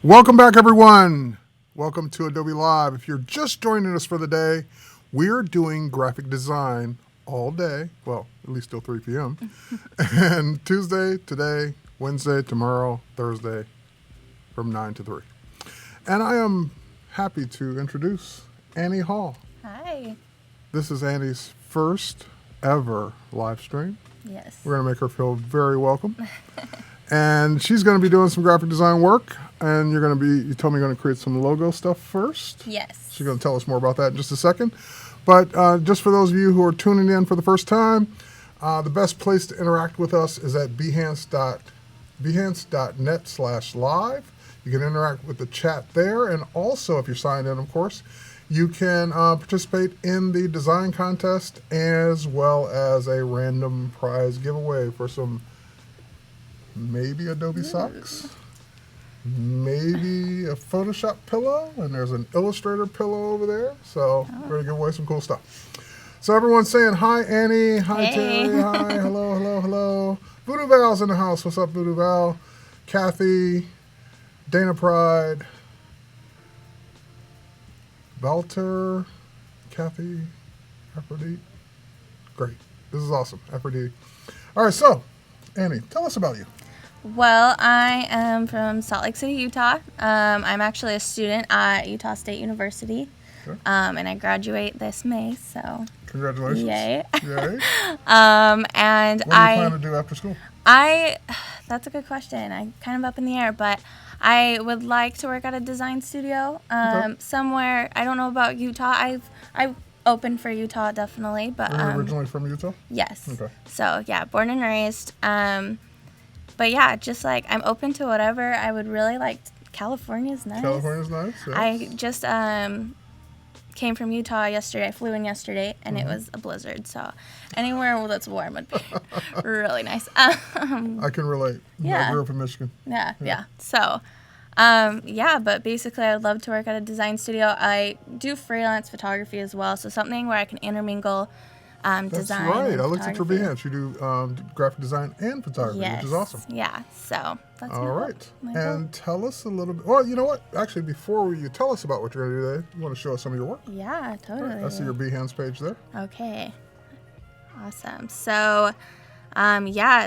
Welcome back, everyone. Welcome to Adobe Live. If you're just joining us for the day, we're doing graphic design all day. Well, at least till 3 p.m. And Tuesday, today, Wednesday, tomorrow, Thursday, from 9 to 3. And I am happy to introduce Annie Hall. Hi. This is Annie's first ever live stream. Yes. We're going to make her feel very welcome. And she's going to be doing some graphic design work. And you told me you're going to create some logo stuff first. Yes. She's going to tell us more about that in just a second. But just for those of you who are tuning in for the first time, the best place to interact with us is at behance.net/live. You can interact with the chat there. And also, if you're signed in, of course, you can participate in the design contest as well as a random prize giveaway for some maybe Adobe socks, maybe a Photoshop pillow, and there's an Illustrator pillow over there. So we're going to give away some cool stuff. So everyone's saying hi, Annie. Hi, Hey. Terry. Hi. Hello, hello, hello. Voodoo Val's in the house. What's up, Voodoo Val? Kathy, Dana Pride, Walter, Kathy, Aphrodite. Great. This is awesome. Aphrodite. All right, so, Annie, tell us about you. Well, I am from Salt Lake City, Utah. I'm actually a student at Utah State University, Okay. and I graduate this May, so Congratulations. yay. Yay. And What do you plan to do after school? That's a good question. I'm kind of up in the air, but I would like to work at a design studio somewhere. I don't know about Utah. I've open for Utah definitely, but You're originally from Utah? yes. Okay. So yeah, born and raised. But yeah, just like I'm open to whatever. I would really like California's nice. California's nice. Yes. I just came from Utah yesterday. I flew in yesterday, and it was a blizzard. So anywhere that's warm would be really nice. I can relate. Yeah. I grew up in Michigan. Yeah. So, but basically, I would love to work at a design studio. I do freelance photography as well, so something where I can intermingle That's design. right. And I looked at your photography. Behance. You do graphic design and photography, Yes. which is awesome. Yeah. So that's All my goal. right. My goal. And tell us a little bit. Well, you know what? Actually, before you tell us about what you're going to do today, you want to show us some of your work? Yeah, totally. I see your Behance page there. Okay. Awesome. So,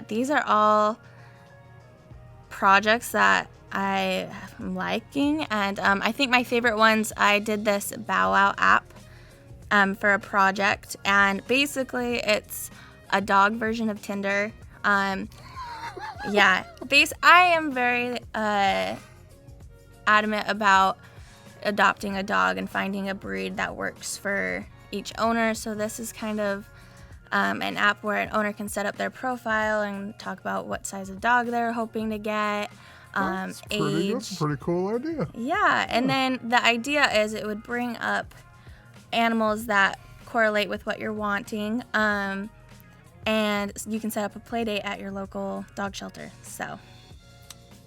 these are all projects that I am liking, and I think my favorite ones, I did this Bow Wow app for a project, and basically it's a dog version of Tinder. I am very adamant about adopting a dog and finding a breed that works for each owner. So this is kind of an app where an owner can set up their profile and talk about what size of dog they're hoping to get, That's age. a pretty cool idea. Yeah, and then the idea is it would bring up animals that correlate with what you're wanting, and you can set up a play date at your local dog shelter. So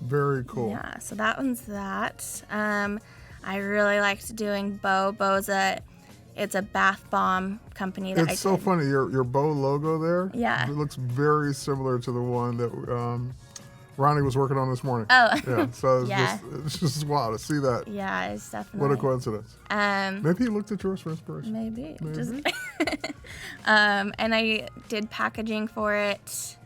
Very cool. yeah, so that one's that. I really liked doing Bo. It's a bath bomb company that It's so funny. Your bow logo there. Yeah. It looks very similar to the one that Ronnie was working on this morning. Oh. Yeah. So Yeah. it's just wow to see that. Yeah, it's definitely. What a coincidence. Maybe he looked at yours for inspiration. Maybe. Just and I did packaging for it. It's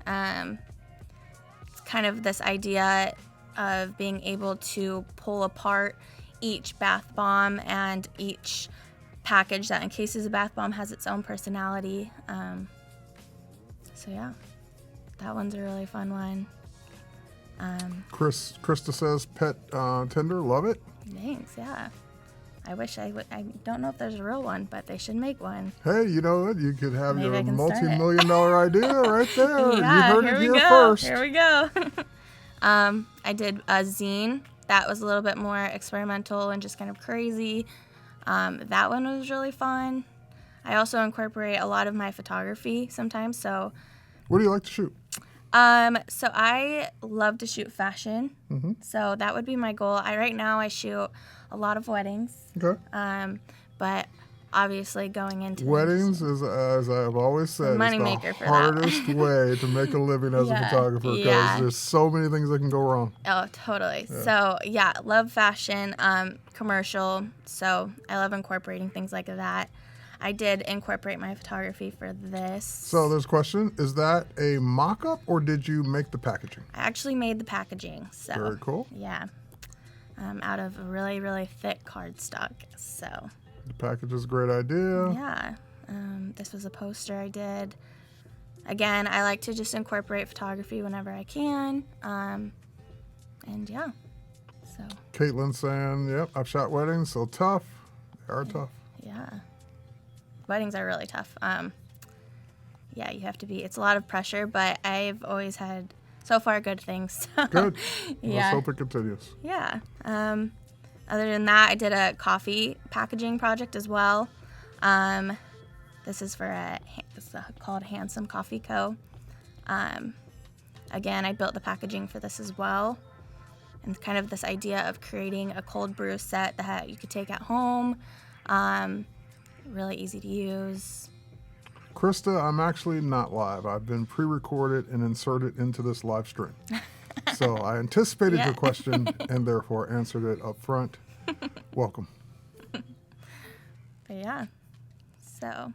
kind of this idea of being able to pull apart each bath bomb, and each package that encases a bath bomb has its own personality. So yeah, that one's a really fun one. Krista says pet Tinder. Love it. Thanks, yeah. I wish I would. I don't know if there's a real one, but they should make one. Hey, you know what? You could have Maybe your I can start it. multi-million-dollar idea right there. Yeah, you heard here it we here go. first. Here we go. I did a zine that was a little bit more experimental and just kind of crazy. That one was really fun. I also incorporate a lot of my photography sometimes. So, What do you like to shoot? so I love to shoot fashion. Mm-hmm. So that would be my goal. Right now I shoot a lot of weddings. Okay. But obviously going into Weddings is, as I've always said, money it's maker the for that. hardest way to make a living as a Yeah, photographer because yeah. there's so many things that can go wrong. Oh, totally. So, yeah, love fashion, commercial. So, I love incorporating things like that. I did incorporate my photography for this. So there's a question, is that a mock-up or did you make the packaging? I actually made the packaging. So, Very cool. Yeah. Out of a really, really thick cardstock. So, The package is a great idea. yeah. This was a poster I did. Again, I like to just incorporate photography whenever I can. And yeah. So, Caitlin's saying, yep, I've shot weddings, so tough. They are tough. yeah. Weddings are really tough. Yeah, you have to be, it's a lot of pressure, but I've always had, so far, good things. So, Good. Yeah. Let's hope it continues. Yeah. Other than that, I did a coffee packaging project as well. This is for it's called Handsome Coffee Co. Again, I built the packaging for this as well. And kind of this idea of creating a cold brew set that you could take at home. Really easy to use. Krista, I'm actually not live. I've been pre-recorded and inserted into this live stream. So I anticipated your question and therefore answered it up front. Welcome. But yeah, so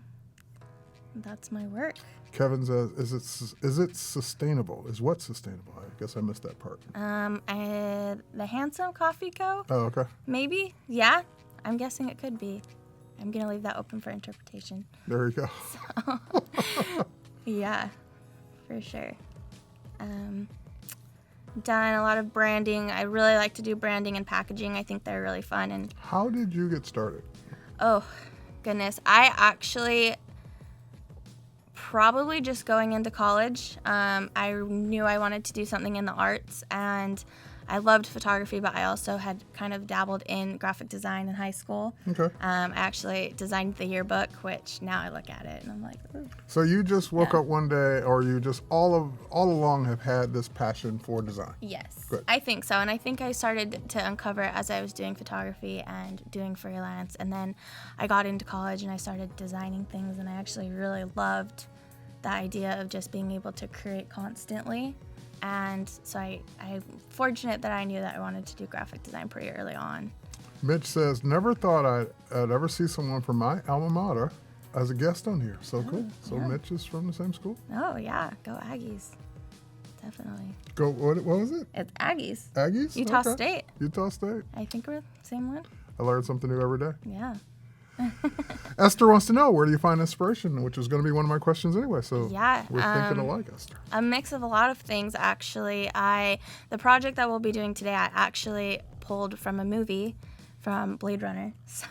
that's my work. Kevin says, is it sustainable? Is what sustainable? I guess I missed that part. The Handsome Coffee Co. Oh, okay. Maybe, yeah. I'm guessing it could be. I'm gonna leave that open for interpretation. There you go. Yeah, for sure. Done a lot of branding. I really like to do branding and packaging. I think they're really fun. And How did you get started? oh, goodness, I actually probably just going into college. I knew I wanted to do something in the arts, and I loved photography, but I also had kind of dabbled in graphic design in high school. Okay. I actually designed the yearbook, which now I look at it and I'm like, ooh. So you just woke up one day, or you just all along have had this passion for design? Yes, Good. I think so. And I think I started to uncover it as I was doing photography and doing freelance. And then I got into college and I started designing things, and I actually really loved the idea of just being able to create constantly. And so I'm fortunate that I knew that I wanted to do graphic design pretty early on. Mitch says, never thought I'd ever see someone from my alma mater as a guest on here. So cool. So yeah. Mitch is from the same school? Oh, yeah. Go Aggies. Definitely. Go, what was it? It's Aggies. Aggies? Utah Okay. State. Utah State. I think we're the same one. I learn something new every day. Yeah. Esther wants to know, where do you find inspiration? Which was going to be one of my questions anyway. So Yeah, we're thinking alike, Esther. A mix of a lot of things, actually. The project that we'll be doing today, I actually pulled from a movie from Blade Runner. So,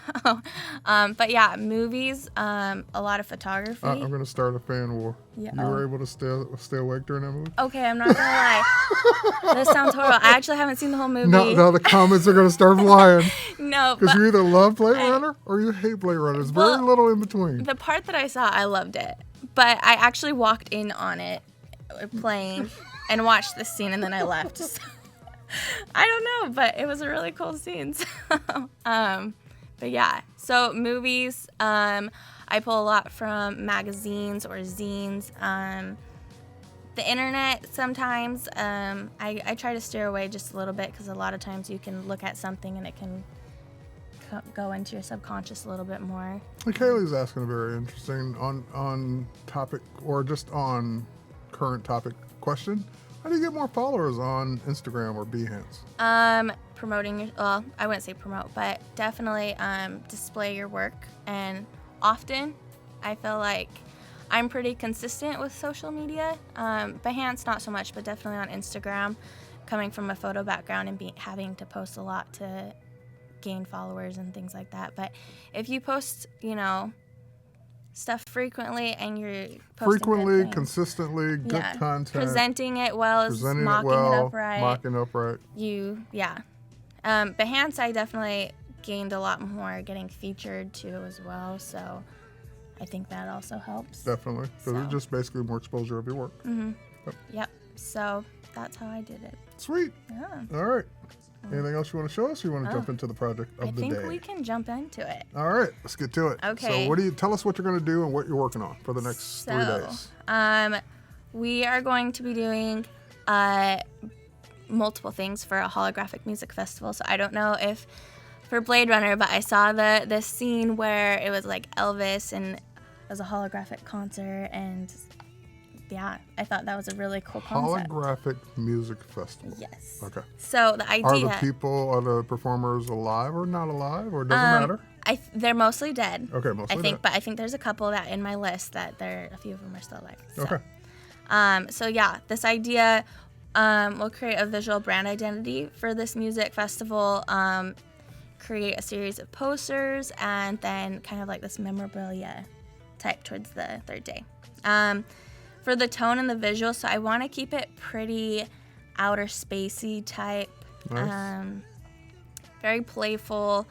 but yeah, movies, a lot of photography. I'm going to start a fan war. Yeah. You were able to stay awake during that movie? Okay, I'm not gonna lie. This sounds horrible. I actually haven't seen the whole movie. No, the comments are going to start flying. No, Because but you either love Blade Runner or you hate Blade Runner. There's very little in between. the part that I saw, I loved it. But I actually walked in on it playing and watched the scene, and then I left. So, I don't know, but it was a really cool scene. So, but yeah, so movies, I pull a lot from magazines or zines. The internet sometimes, I try to steer away just a little bit, because a lot of times you can look at something and it can go into your subconscious a little bit more. Kaylee's asking a very interesting on topic, or just on current topic question. How do you get more followers on Instagram or Behance? Promoting well, I wouldn't say promote, but definitely display your work. And often, I feel like I'm pretty consistent with social media. Behance, not so much, but definitely on Instagram, coming from a photo background and having to post a lot to gain followers and things like that. But if you post, stuff frequently and you're posting good things, consistently, good content, presenting it well, mocking it upright. Behance, I definitely gained a lot more getting featured too as well. So I think that also helps. Definitely, because it's just basically more exposure of your work. Mm-hmm. Yep. So that's how I did it. Sweet. Yeah. All right. Anything else you want to show us, or you want to jump Oh. into the project of I the think day? we can jump into it. All right, let's get to it. Okay. So tell us what you're going to do and what you're working on for the next 3 days. We are going to be doing multiple things for a holographic music festival. So I don't know if for Blade Runner, but I saw the scene where it was like Elvis and it was a holographic concert, and yeah, I thought that was a really cool concept. Holographic music festival. Yes. Okay. So the idea. Are the performers alive or not alive, or it doesn't matter? They're mostly dead. Okay, mostly I think, dead. but I think there's a couple that in my list that a few of them are still alive. So. Okay. So yeah, this idea, we'll create a visual brand identity for this music festival, create a series of posters, and then kind of like this memorabilia type towards the third day. For the tone and the visual, so I want to keep it pretty outer spacey type, Nice. very playful.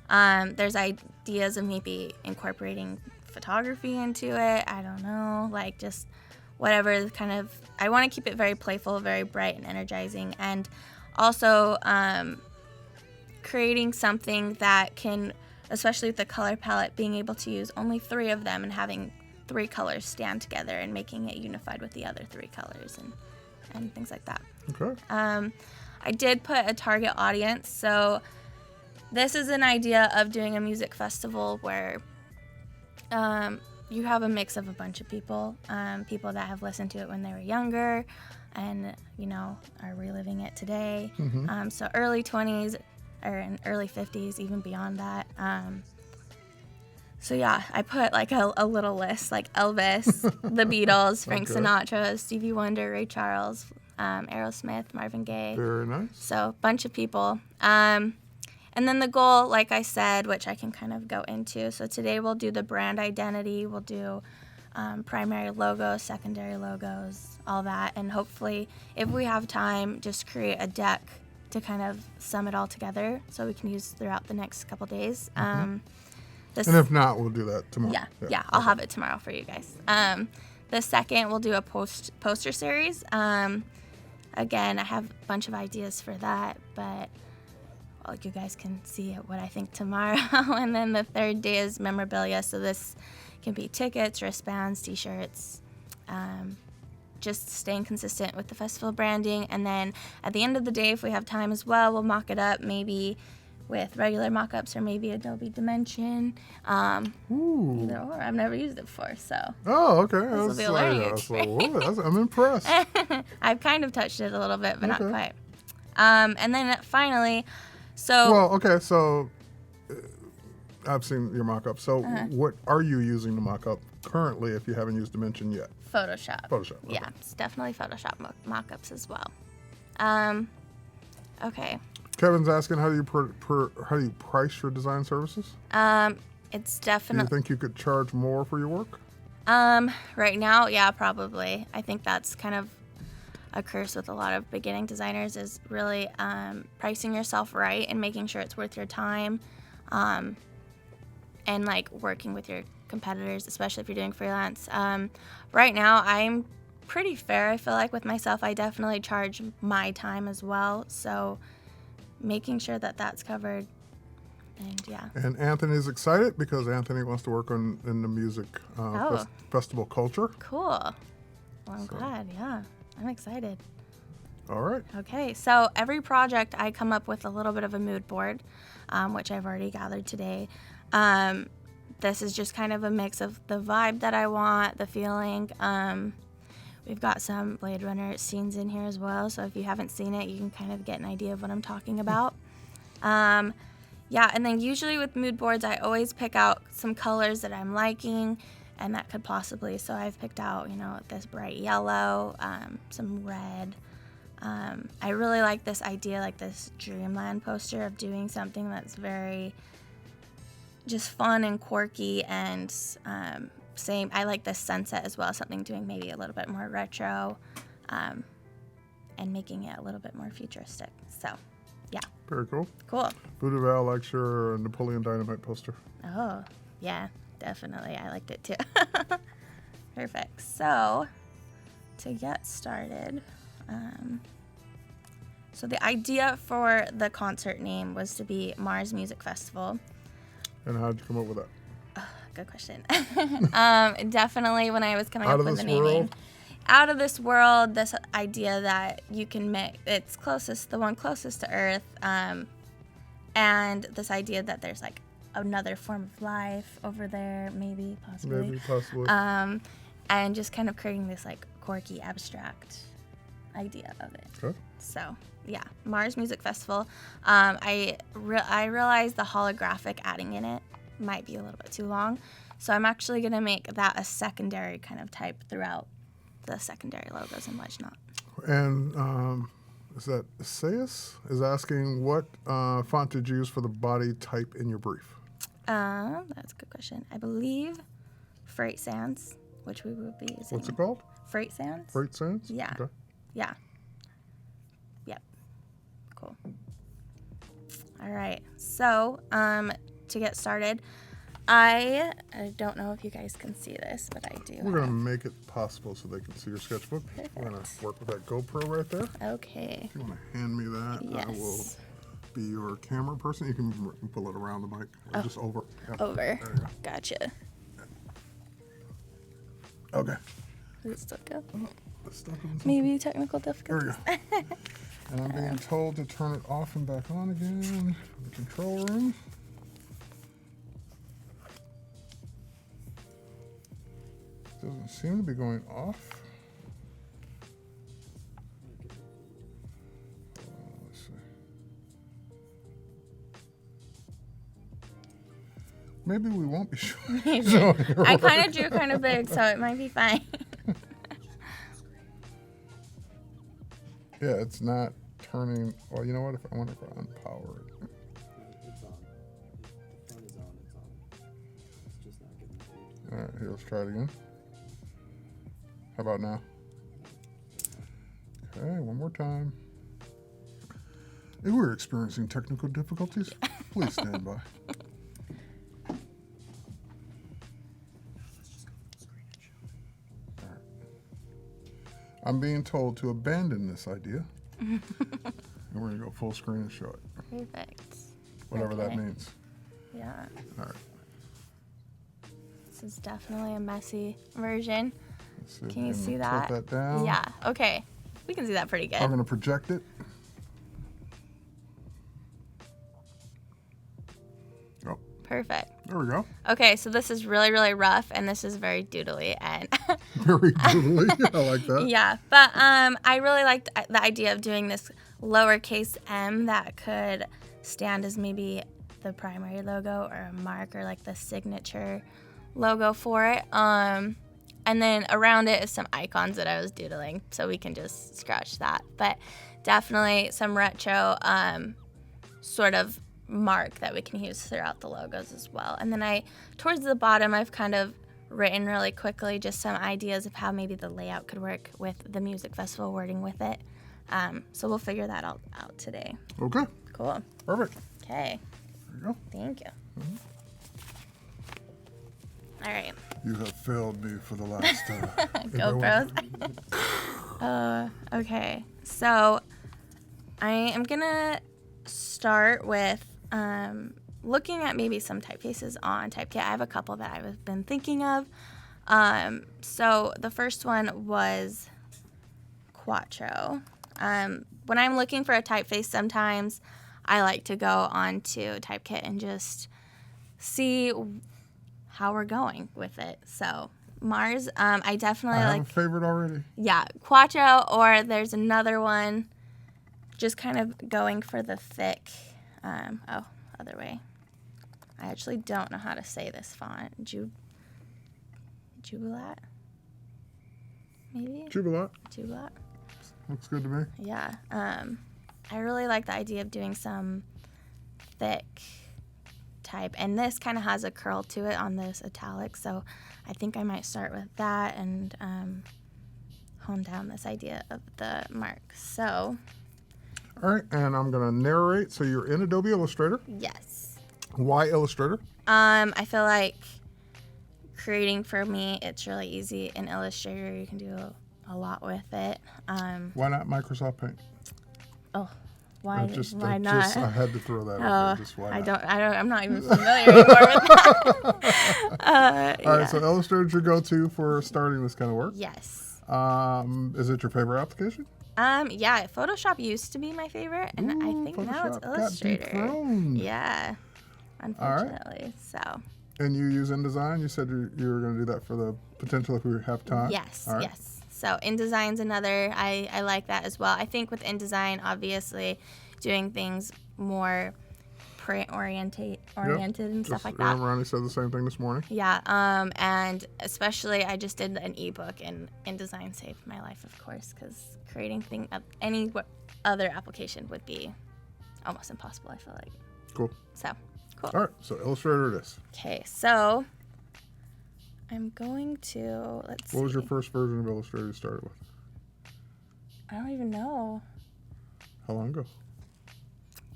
There's ideas of maybe incorporating photography into it. I don't know, like just whatever kind of. I want to keep it very playful, very bright and energizing, and also creating something that can, especially with the color palette, being able to use only 3 of them and having 3 colors stand together and making it unified with the other 3 colors and things like that. Okay. I did put a target audience, so this is an idea of doing a music festival where you have a mix of a bunch of people, people that have listened to it when they were younger and, are reliving it today. Mm-hmm. So early 20s or in early 50s, even beyond that. So yeah, I put like a little list, like Elvis, the Beatles, Frank Okay. Sinatra, Stevie Wonder, Ray Charles, Aerosmith, Marvin Gaye. Very nice. So a bunch of people. And then the goal, like I said, which I can kind of go into. So today we'll do the brand identity. We'll do primary logos, secondary logos, all that. And hopefully, if we have time, just create a deck to kind of sum it all together so we can use throughout the next couple days. And if not, we'll do that tomorrow. Yeah, I'll have it tomorrow for you guys. The second, we'll do a poster series. Again, I have a bunch of ideas for that, but you guys can see what I think tomorrow. And then the third day is memorabilia. So this can be tickets, wristbands, t-shirts, just staying consistent with the festival branding. And then at the end of the day, if we have time as well, we'll mock it up maybe with regular mock-ups or maybe Adobe Dimension. Ooh. Either or. I've never used it before, so. Oh, okay. will be a learning I'm impressed. I've kind of touched it a little bit, but Okay. not quite. And then finally, so Well, okay, so I've seen your mock-up. So what are you using the mock-up currently if you haven't used Dimension yet? Photoshop. Photoshop. Okay. Yeah, it's definitely Photoshop mock-ups as well. Okay. Kevin's asking, how do you price your design services? It's Do you definitely think you could charge more for your work? right now, yeah, probably. I think that's kind of a curse with a lot of beginning designers is really pricing yourself right and making sure it's worth your time, and like working with your competitors, especially if you're doing freelance. Right now, I'm pretty fair, I feel like, with myself. I definitely charge my time as well, so making sure that that's covered. And yeah. And Anthony's excited because Anthony wants to work in the music festival culture. Cool. Well, I'm glad. Yeah, I'm excited. All right. Okay, so every project I come up with a little bit of a mood board, which I've already gathered today. This is just kind of a mix of the vibe that I want, the feeling. We've got some Blade Runner scenes in here as well, so if you haven't seen it, you can kind of get an idea of what I'm talking about. Yeah, and then usually with mood boards, I always pick out some colors that I'm liking, and that could possibly, so I've picked out, this bright yellow, some red. I really like this idea, like this dreamland poster of doing something that's very just fun and quirky, and I like this sunset as well, something doing maybe a little bit more retro, and making it a little bit more futuristic. So, yeah. Very cool. Cool. Voodoo Val likes your Napoleon Dynamite poster. Oh, yeah, definitely. I liked it too. Perfect. So, to get started, So the idea for the concert name was to be Mars Music Festival. And how did you come up with that? Good question. Definitely when I was coming Out up of with the this naming. world? Out of this world, this idea that you can make it's closest, the one closest to Earth, and this idea that there's like another form of life over there, maybe, possibly. And just kind of creating this like quirky, abstract idea of it. Okay. So yeah, Mars Music Festival. I realized the holographic adding in it might be a little bit too long, so I'm actually gonna make that a secondary kind of type throughout the secondary logos and whatnot. And is that Essayus is asking what font did you use for the body type in your brief? That's a good question. I believe Freight Sands, which we will be using. What's it called? Freight Sands. Freight Sands? Yeah. Okay. Yeah. Yep. Cool. All right. So, to get started, I don't know if you guys can see this, but I do. We're going to make it possible so they can see your sketchbook. Perfect. We're going to work with that GoPro right there. Okay. If you want to hand me that, Yes. I will be your camera person. You can pull it around the mic. Or just over. Yep. Over. There you go. Gotcha. Okay. Does it still go? It's stuck in something. Maybe technical There difficulties. we go. And I'm being told to turn it off and back on again in the control room. Doesn't seem to be going off. Let's see. Maybe we won't be showing. I kind of drew kind of big, so it might be fine. Yeah, it's not turning. Well, you know what? I wonder if I unpower it. It's on. The front is on. It's on. It's just not getting paid. All right, here, let's try it again. How about now? Okay, one more time. If we're experiencing technical difficulties, please stand by. All right. I'm being told to abandon this idea. And we're going to go full screen and show it. Perfect. Whatever that Okay. means. Yeah. All right. This is definitely a messy version. Let's see if Can we you see tilt that? that down. Yeah. Okay. We can see that pretty good. I'm going to project it. Oh, Perfect. there we go. Okay, so this is really, really rough, and this is very doodly, and Very doodly. I like that. yeah. But I really liked the idea of doing this lowercase m that could stand as maybe the primary logo or a mark or like the signature logo for it. And then around it is some icons that I was doodling, so we can just scratch that. But definitely some retro sort of mark that we can use throughout the logos as well. And then towards the bottom, I've kind of written really quickly just some ideas of how maybe the layout could work with the music festival wording with it. So we'll figure that all out today. Okay. Cool. Perfect. Okay. There you go. Thank you. All right. You have failed me for the last GoPros. Okay. So I am going to start with looking at maybe some typefaces on Typekit. I have a couple that I've been thinking of. So the first one was Quattro. When I'm looking for a typeface, sometimes I like to go onto Typekit and just see how we're going with it. So Mars, I definitely I like. have a favorite already. Yeah, Quattro, or there's another one, just kind of going for the thick. Other way. I actually don't know how to say this font. Jubilat? Maybe? Jubilat. Jubilat? Looks good to me. Yeah. I really like the idea of doing some thick type. And this kind of has a curl to it on this italic, so I think I might start with that and hone down this idea of the mark. So, All right, and I'm going to narrate. So you're in Adobe Illustrator. yes. Why Illustrator? I feel like creating for me, it's really easy. In Illustrator, you can do a lot with it. Why not Microsoft Paint? Oh, Why? Why I had to throw that out there. Just why not? I'm not even familiar anymore with that. All right, so Illustrator's your go-to for starting this kind of work. Yes. Is it your favorite application? Yeah, Photoshop used to be my favorite, and I think now it's Photoshop got Illustrator. dethroned. Yeah, unfortunately. Right. So. And you use InDesign? You said you were going to do that for the potential if we have time? Yes, All right. yes. So InDesign's another, I like that as well. I think with InDesign, obviously, doing things more print-oriented and stuff like that. Ronnie said the same thing this morning. Yeah, and especially I just did an ebook, and InDesign saved my life, of course, because creating any other application would be almost impossible, I feel like. Cool. So, cool. All right, so Illustrator it is. Okay, so I'm going to, let's see. What was your first version of Illustrator you started with? I don't even know. How long ago?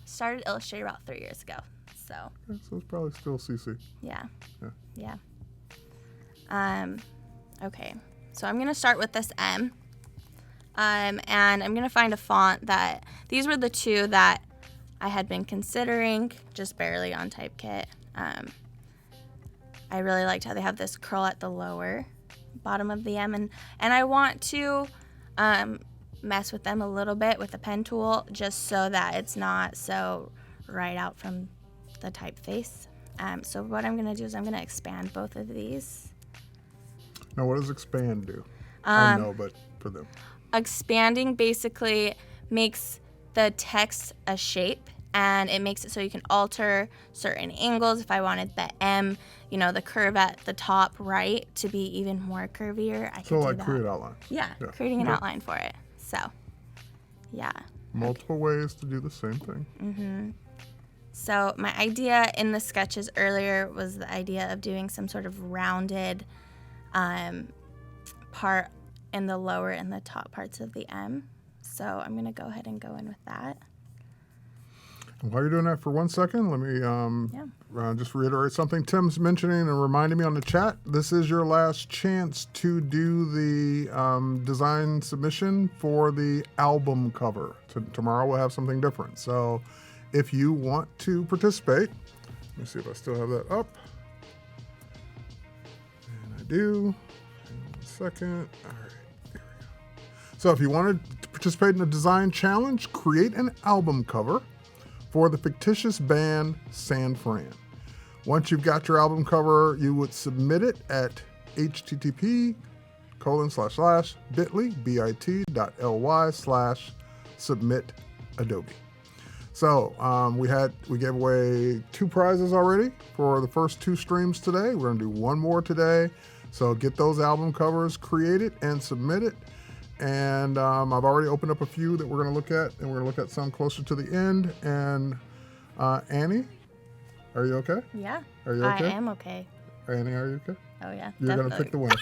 Started Illustrator about 3 years ago, so. Okay, so it's probably still CC. Yeah. Yeah. Okay, so I'm gonna start with this M. And I'm gonna find a font that, these were the two that I had been considering, just barely on Typekit. I really liked how they have this curl at the lower bottom of the M, and I want to mess with them a little bit with the pen tool, just so that it's not so right out from the typeface. So what I'm gonna do is I'm gonna expand both of these. Now, what does expand do? I know, but for them. Expanding basically makes the text a shape, and it makes it so you can alter certain angles. If I wanted the M, the curve at the top right to be even more curvier, I could do that. Create outlines. Yeah, creating an outline for it. So, yeah. Multiple ways to do the same thing. Mm-hmm. So my idea in the sketches earlier was the idea of doing some sort of rounded part in the lower and the top parts of the M. So I'm going to go ahead and go in with that. And while you're doing that for 1 second, let me just reiterate something Tim's mentioning and reminding me on the chat. This is your last chance to do the design submission for the album cover. Tomorrow we'll have something different. So if you want to participate, let me see if I still have that up. And I do. Hang on 1 second. All right, here we go. So if you wanted to participate in a design challenge, create an album cover for the fictitious band San Fran. Once you've got your album cover, you would submit it at http://bit.ly/submit Adobe. So we gave away 2 prizes already for the first 2 streams today. We're gonna do 1 more today. So get those album covers created and submitted. And I've already opened up a few that we're gonna look at, and we're gonna look at some closer to the end. And Annie, are you okay? Yeah. Are you okay? I am okay. Annie, are you okay? Oh yeah. You're definitely. gonna pick the winner.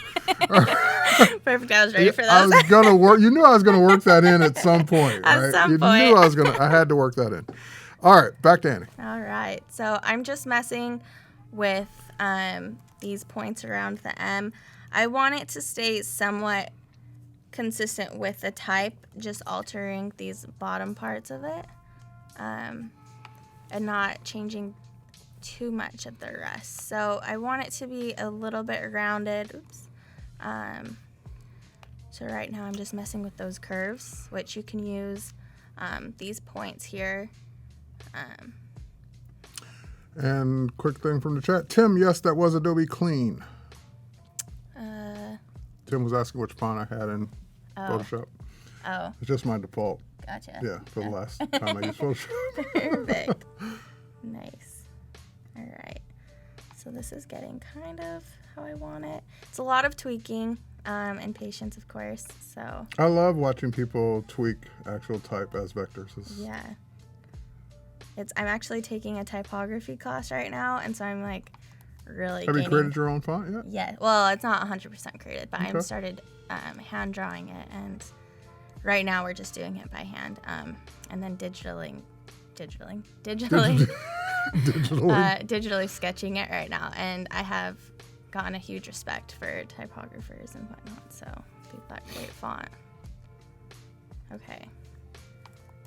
Perfect. I was ready for I those. was gonna work. You knew I was gonna work that in at some point, right? At some you point. knew I had to work that in. All right, back to Annie. All right. So I'm just messing with these points around the M. I want it to stay somewhat consistent with the type, just altering these bottom parts of it, and not changing too much of the rest. So I want it to be a little bit rounded. Oops. So right now I'm just messing with those curves, which you can use these points here. And quick thing from the chat. Tim, yes, that was Adobe Clean. Tim was asking which font I had in Photoshop. Oh. It's just my default. Gotcha. Yeah, for the last time I used Photoshop. Perfect. Nice. All right. So this is getting kind of how I want it. It's a lot of tweaking and patience, of course. So. I love watching people tweak actual type as vectors. Yeah. I'm actually taking a typography class right now, and so I'm like really. Have you created your own font yet? Yeah. Well, it's not 100% created, but I started hand drawing it, and right now we're just doing it by hand, and then digitally sketching it right now. And I have gotten a huge respect for typographers and whatnot. So people that create font. Okay.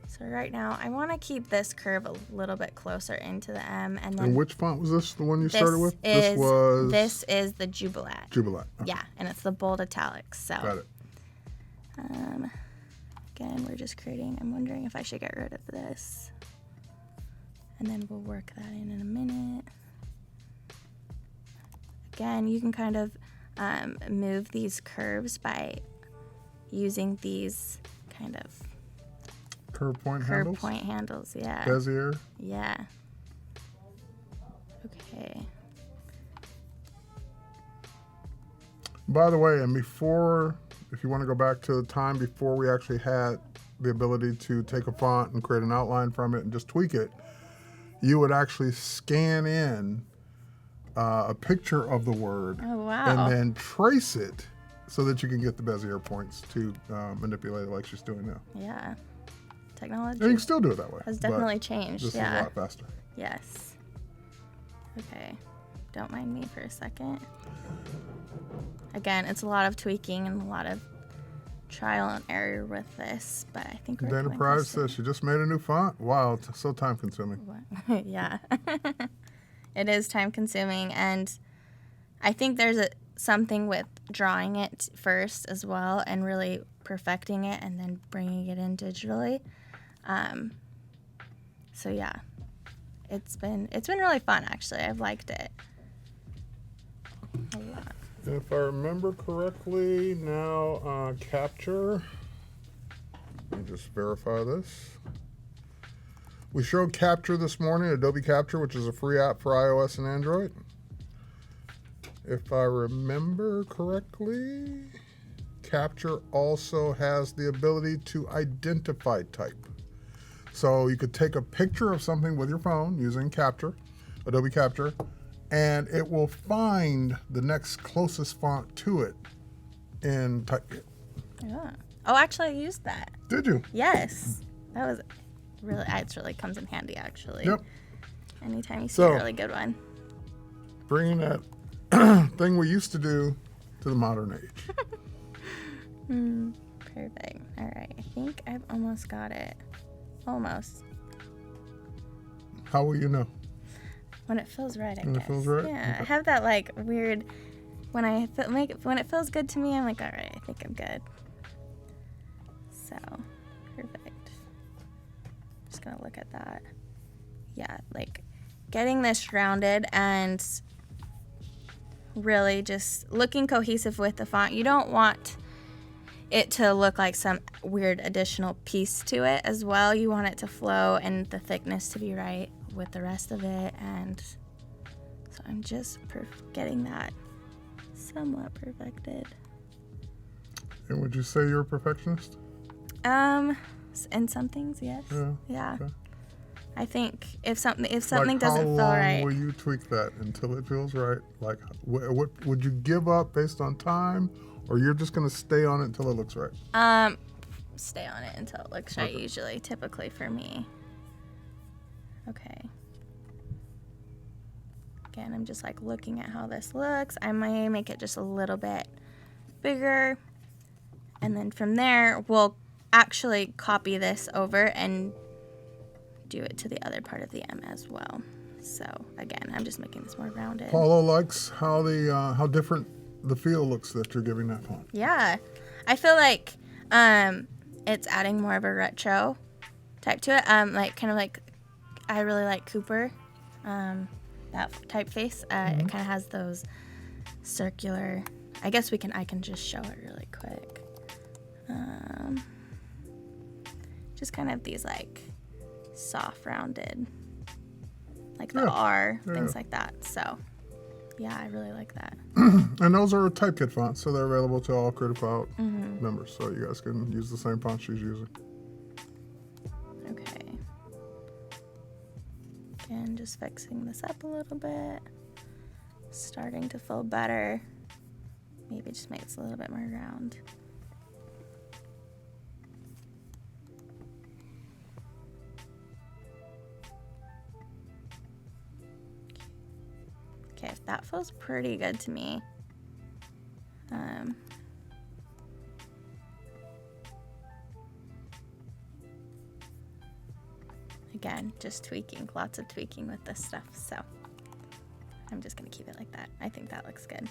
So So right now, I want to keep this curve a little bit closer into the M, and then And which font was this? The one you this started with? is this is the Jubilat. Jubilat. Okay. Yeah, and it's the bold italics. So Got it. again, we're just creating. I'm wondering if I should get rid of this, and then we'll work that in a minute. Again, you can kind of move these curves by using these kind of Curve point curve handles. point handles. Yeah. Bezier. Yeah. Okay. By the way, and before, if you want to go back to the time before we actually had the ability to take a font and create an outline from it and just tweak it, you would actually scan in a picture of the word Oh wow. and then trace it so that you can get the Bezier points to manipulate it like she's doing now. Yeah. Technology And you can still do it that way. has but definitely changed. This is a Yeah. lot faster. Yes. Okay. Don't mind me for a second. Again, it's a lot of tweaking and a lot of trial and error with this, but I think we're Dana coming Price close to- says she just made a new font. Wow, it's so time consuming. What? Yeah. It is time consuming, and I think there's something with drawing it first as well and really perfecting it and then bringing it in digitally. So yeah, it's been really fun actually. I've liked it a lot. If I remember correctly, now Capture. Let me just verify this. We showed Capture this morning, Adobe Capture, which is a free app for iOS and Android. If I remember correctly, Capture also has the ability to identify type. So you could take a picture of something with your phone using Capture, Adobe Capture, and it will find the next closest font to it in Typekit. Yeah. Oh, actually, I used that. Did you? Yes, that was really. It really comes in handy actually. Yep. Anytime you see So- a really good one. Bringing that thing we used to do to the modern age. Perfect. All right. I think I've almost got it. Almost. How will you know? When it feels right, I When it guess. feels right? Yeah. I Okay. have that like weird. When when it feels good to me, I'm like, all right, I think I'm good. So, perfect. Just gonna look at that. Yeah, like getting this rounded and really just looking cohesive with the font. You don't want it to look like some weird additional piece to it as well. You want it to flow and the thickness to be right with the rest of it. And so I'm just getting that somewhat perfected. And would you say you're a perfectionist? In some things, yes. Yeah. Okay. I think if something Like, doesn't feel how long right, will you tweak that until it feels right? Like, what would you give up based on time, or you're just gonna stay on it until it looks right? stay on it until it looks right. Okay. Usually, typically for me. Okay. Again, I'm just like looking at how this looks. I might make it just a little bit bigger, and then from there we'll actually copy this over and do it to the other part of the M as well. So again, I'm just making this more rounded. Paulo likes how how different the feel looks that you're giving that font. Yeah, I feel like it's adding more of a retro type to it. Like kind of like I really like Cooper, that typeface. It kind of has those circular. I guess I can just show it really quick. Just kind of these like soft rounded, like the Yeah. R, Yeah, things yeah. like that. So yeah, I really like that. And those are Typekit fonts, so they're available to all Creative Cloud members. So you guys can use the same font she's using. Okay. Again, just fixing this up a little bit. Starting to feel better. Maybe just make this a little bit more round. Okay, that feels pretty good to me. again, just tweaking, lots of tweaking with this stuff. So I'm just going to keep it like that. I think that looks good.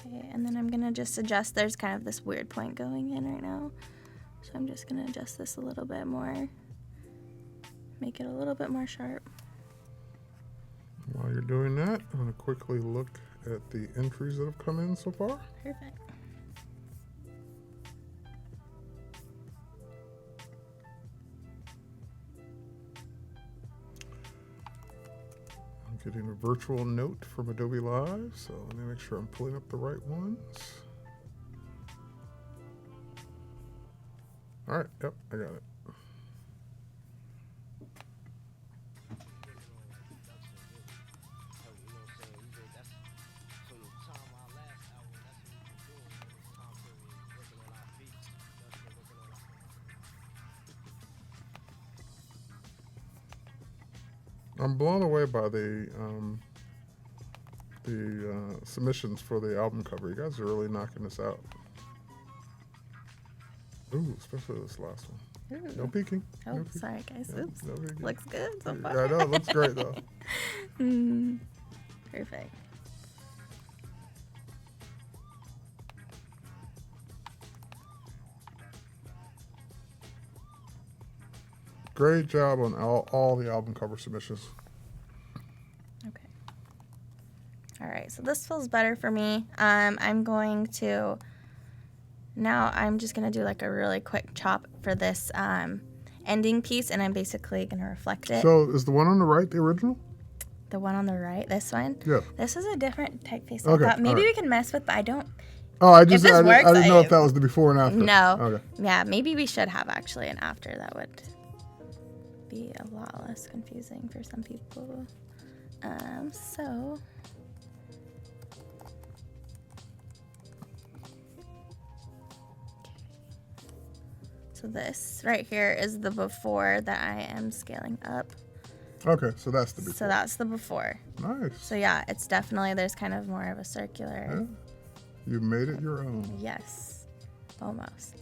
Okay, and then I'm going to just adjust. There's kind of this weird point going in right now. So I'm just going to adjust this a little bit more. Make it a little bit more sharp. While you're doing that, I'm going to quickly look at the entries that have come in so far. Perfect. I'm getting a virtual note from Adobe Live, so let me make sure I'm pulling up the right ones. All right, yep, I got it. I'm blown away by the submissions for the album cover. You guys are really knocking this out. Ooh, especially this last one. Ooh. No peeking. Oh, No peeking. sorry guys. No, Oops. no peeking. Looks good so Yeah, far. I know, it looks great though. Perfect. Great job on all the album cover submissions. Okay. All right, so this feels better for me. I'm going to, now I'm just gonna do like a really quick chop for this ending piece, and I'm basically gonna reflect it. So is the one on the right the original? The one on the right, this one? Yeah. This is a different typeface. Okay, I thought maybe all right. we can mess with, but I don't. Oh, I this didn't know works, if that was the before and after. No. Okay. Yeah, maybe we should have actually an after. That would be a lot less confusing for some people. So. So this right here is the before that I am scaling up. Okay, so that's the before. So that's the before. Nice. So yeah, it's definitely, there's kind of more of a circular. Yeah. You made it your own. Yes, almost.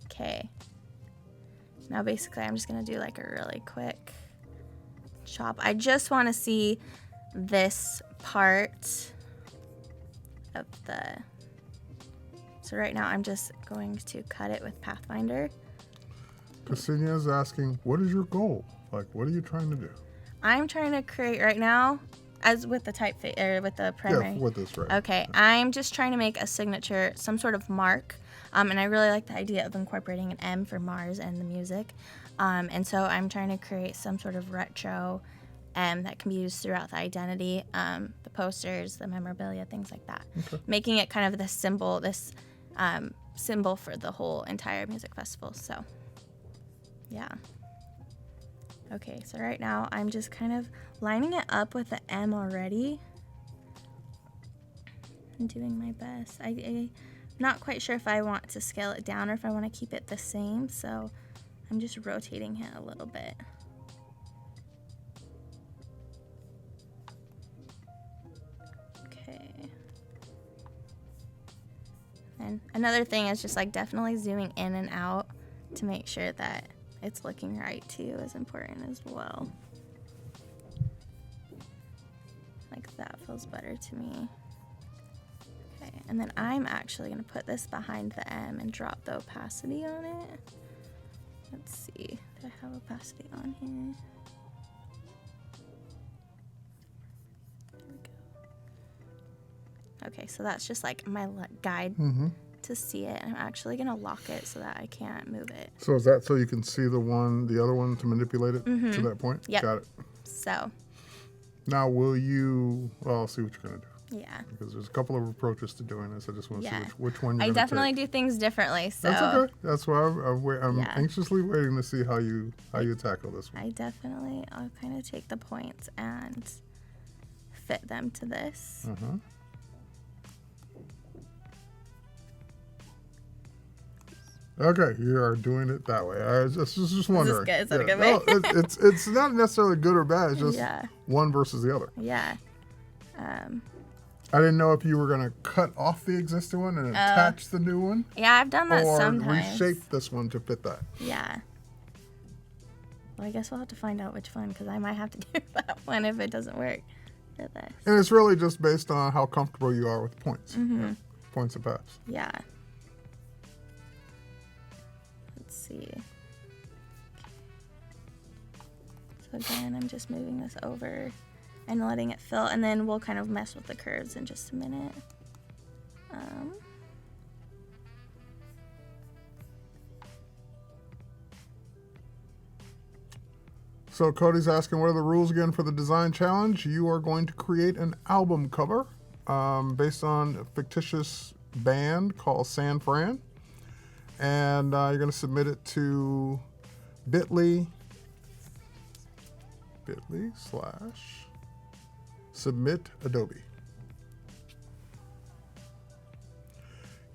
Okay. Now basically I'm just gonna do like a really quick chop. I just wanna see this part of the, so right now I'm just going to cut it with Pathfinder. Ksenia is asking, what is your goal? Like, what are you trying to do? I'm trying to create right now, as with the typeface, or with the primary. Yeah, with this, right. Okay, I'm just trying to make a signature, some sort of mark, and I really like the idea of incorporating an M for Mars and the music, and so I'm trying to create some sort of retro M that can be used throughout the identity, the posters, the memorabilia, things like that. Okay. Making it kind of the symbol, this symbol for the whole entire music festival. So, yeah. Okay, so right now I'm just kind of lining it up with the M already. I'm doing my best. I'm not quite sure if I want to scale it down or if I want to keep it the same, so I'm just rotating it a little bit. Okay. And another thing is just like definitely zooming in and out to make sure that it's looking right too is important as well. Like that feels better to me. Okay, and then I'm actually gonna put this behind the M and drop the opacity on it. Let's see, do I have opacity on here? There we go. Okay, so that's just like my guide to see it. I'm actually gonna lock it so that I can't move it. So is that so you can see the other one to manipulate it to that point? Yep. Got it. So, Now will you, well, I'll see what you're gonna do. yeah. Because there's a couple of approaches to doing this. I just want to Yeah. see which one you're I gonna definitely take. do things differently, so That's okay. That's why I'm Yeah. anxiously waiting to see how you tackle this one. I'll kind of take the points and fit them to this. Uh-huh. Okay, you are doing it that way. I was just wondering. good? Is that a good no, way? it's not necessarily good or bad. It's just Yeah. one versus the other. Yeah. I didn't know if you were going to cut off the existing one and attach the new one, Yeah, I've done that or sometimes. reshape this one to fit that. Yeah. Well, I guess we'll have to find out which one, because I might have to do that one if it doesn't work for this. And it's really just based on how comfortable you are with points. Yeah, points and paths. Yeah. Let's see. So again, I'm just moving this over and letting it fill, and then we'll kind of mess with the curves in just a minute. So Cody's asking, what are the rules again for the design challenge? You are going to create an album cover based on a fictitious band called San Fran. And you're going to submit it to bit.ly/submit Adobe.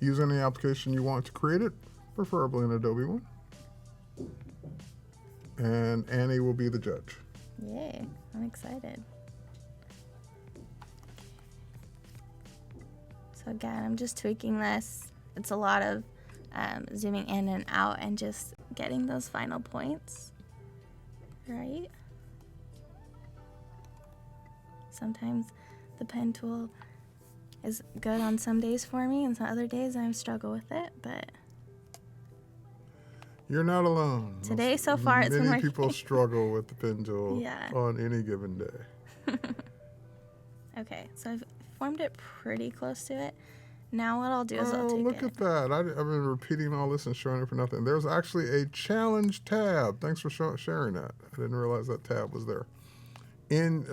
Use any application you want to create it, preferably an Adobe one. And Annie will be the judge. Yay, I'm excited. So again, I'm just tweaking this. It's a lot of zooming in and out and just getting those final points, right? Sometimes the pen tool is good on some days for me, and some other days I struggle with it, but You're not alone. today so far it's been Many working. people struggle with the pen tool Yeah. on any given day. Okay, so I've formed it pretty close to it. Now what I'll do is I'll Oh, take look it. at that. I've been repeating all this and showing it for nothing. There's actually a challenge tab. Thanks for sharing that. I didn't realize that tab was there.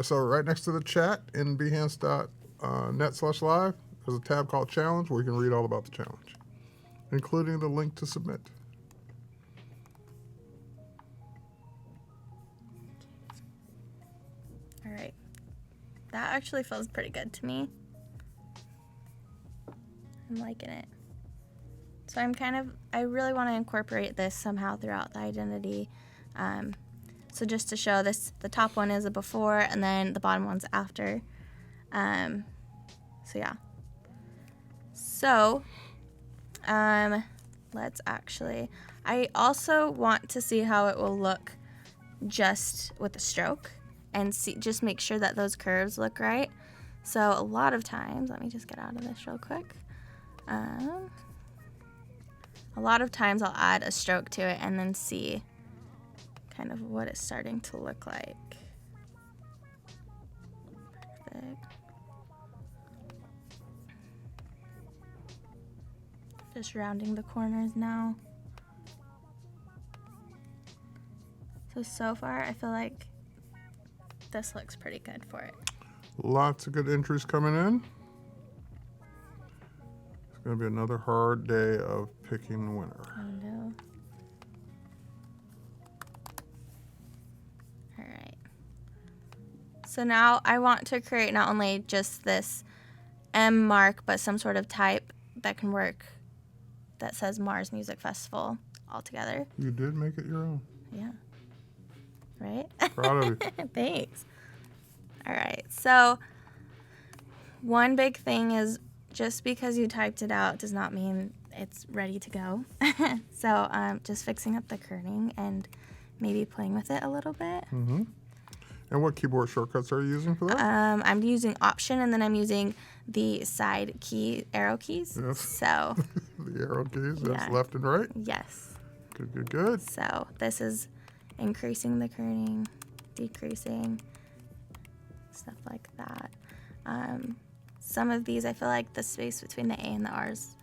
So right next to the chat in behance.net/live, there's a tab called challenge where you can read all about the challenge, including the link to submit. All right. That actually feels pretty good to me. I'm liking it. So I really want to incorporate this somehow throughout the identity. So just to show this, the top one is a before and then the bottom one's after. So yeah. So, let's actually, I also want to see how it will look just with a stroke and just make sure that those curves look right. So a lot of times, let me just get out of this real quick. A lot of times I'll add a stroke to it and then see kind of what it's starting to look like. Perfect. Just rounding the corners now. So far I feel like this looks pretty good for it. Lots of good entries coming in. It's going to be another hard day of picking the winner. Oh no. All right. So now I want to create not only just this M mark, but some sort of type that can work that says Mars Music Festival all together. You did make it your own. Yeah. Right? Proud of you. Thanks. All right. So one big thing is just because you typed it out does not mean it's ready to go. So just fixing up the kerning and maybe playing with it a little bit. Mm-hmm. And what keyboard shortcuts are you using for that? I'm using Option, and then I'm using the side key arrow keys. Yes. So The arrow keys, that's Yeah. left and right. yes. Good, good, good. So this is increasing the kerning, decreasing, stuff like that. Some of these, I feel like the space between the A and the R is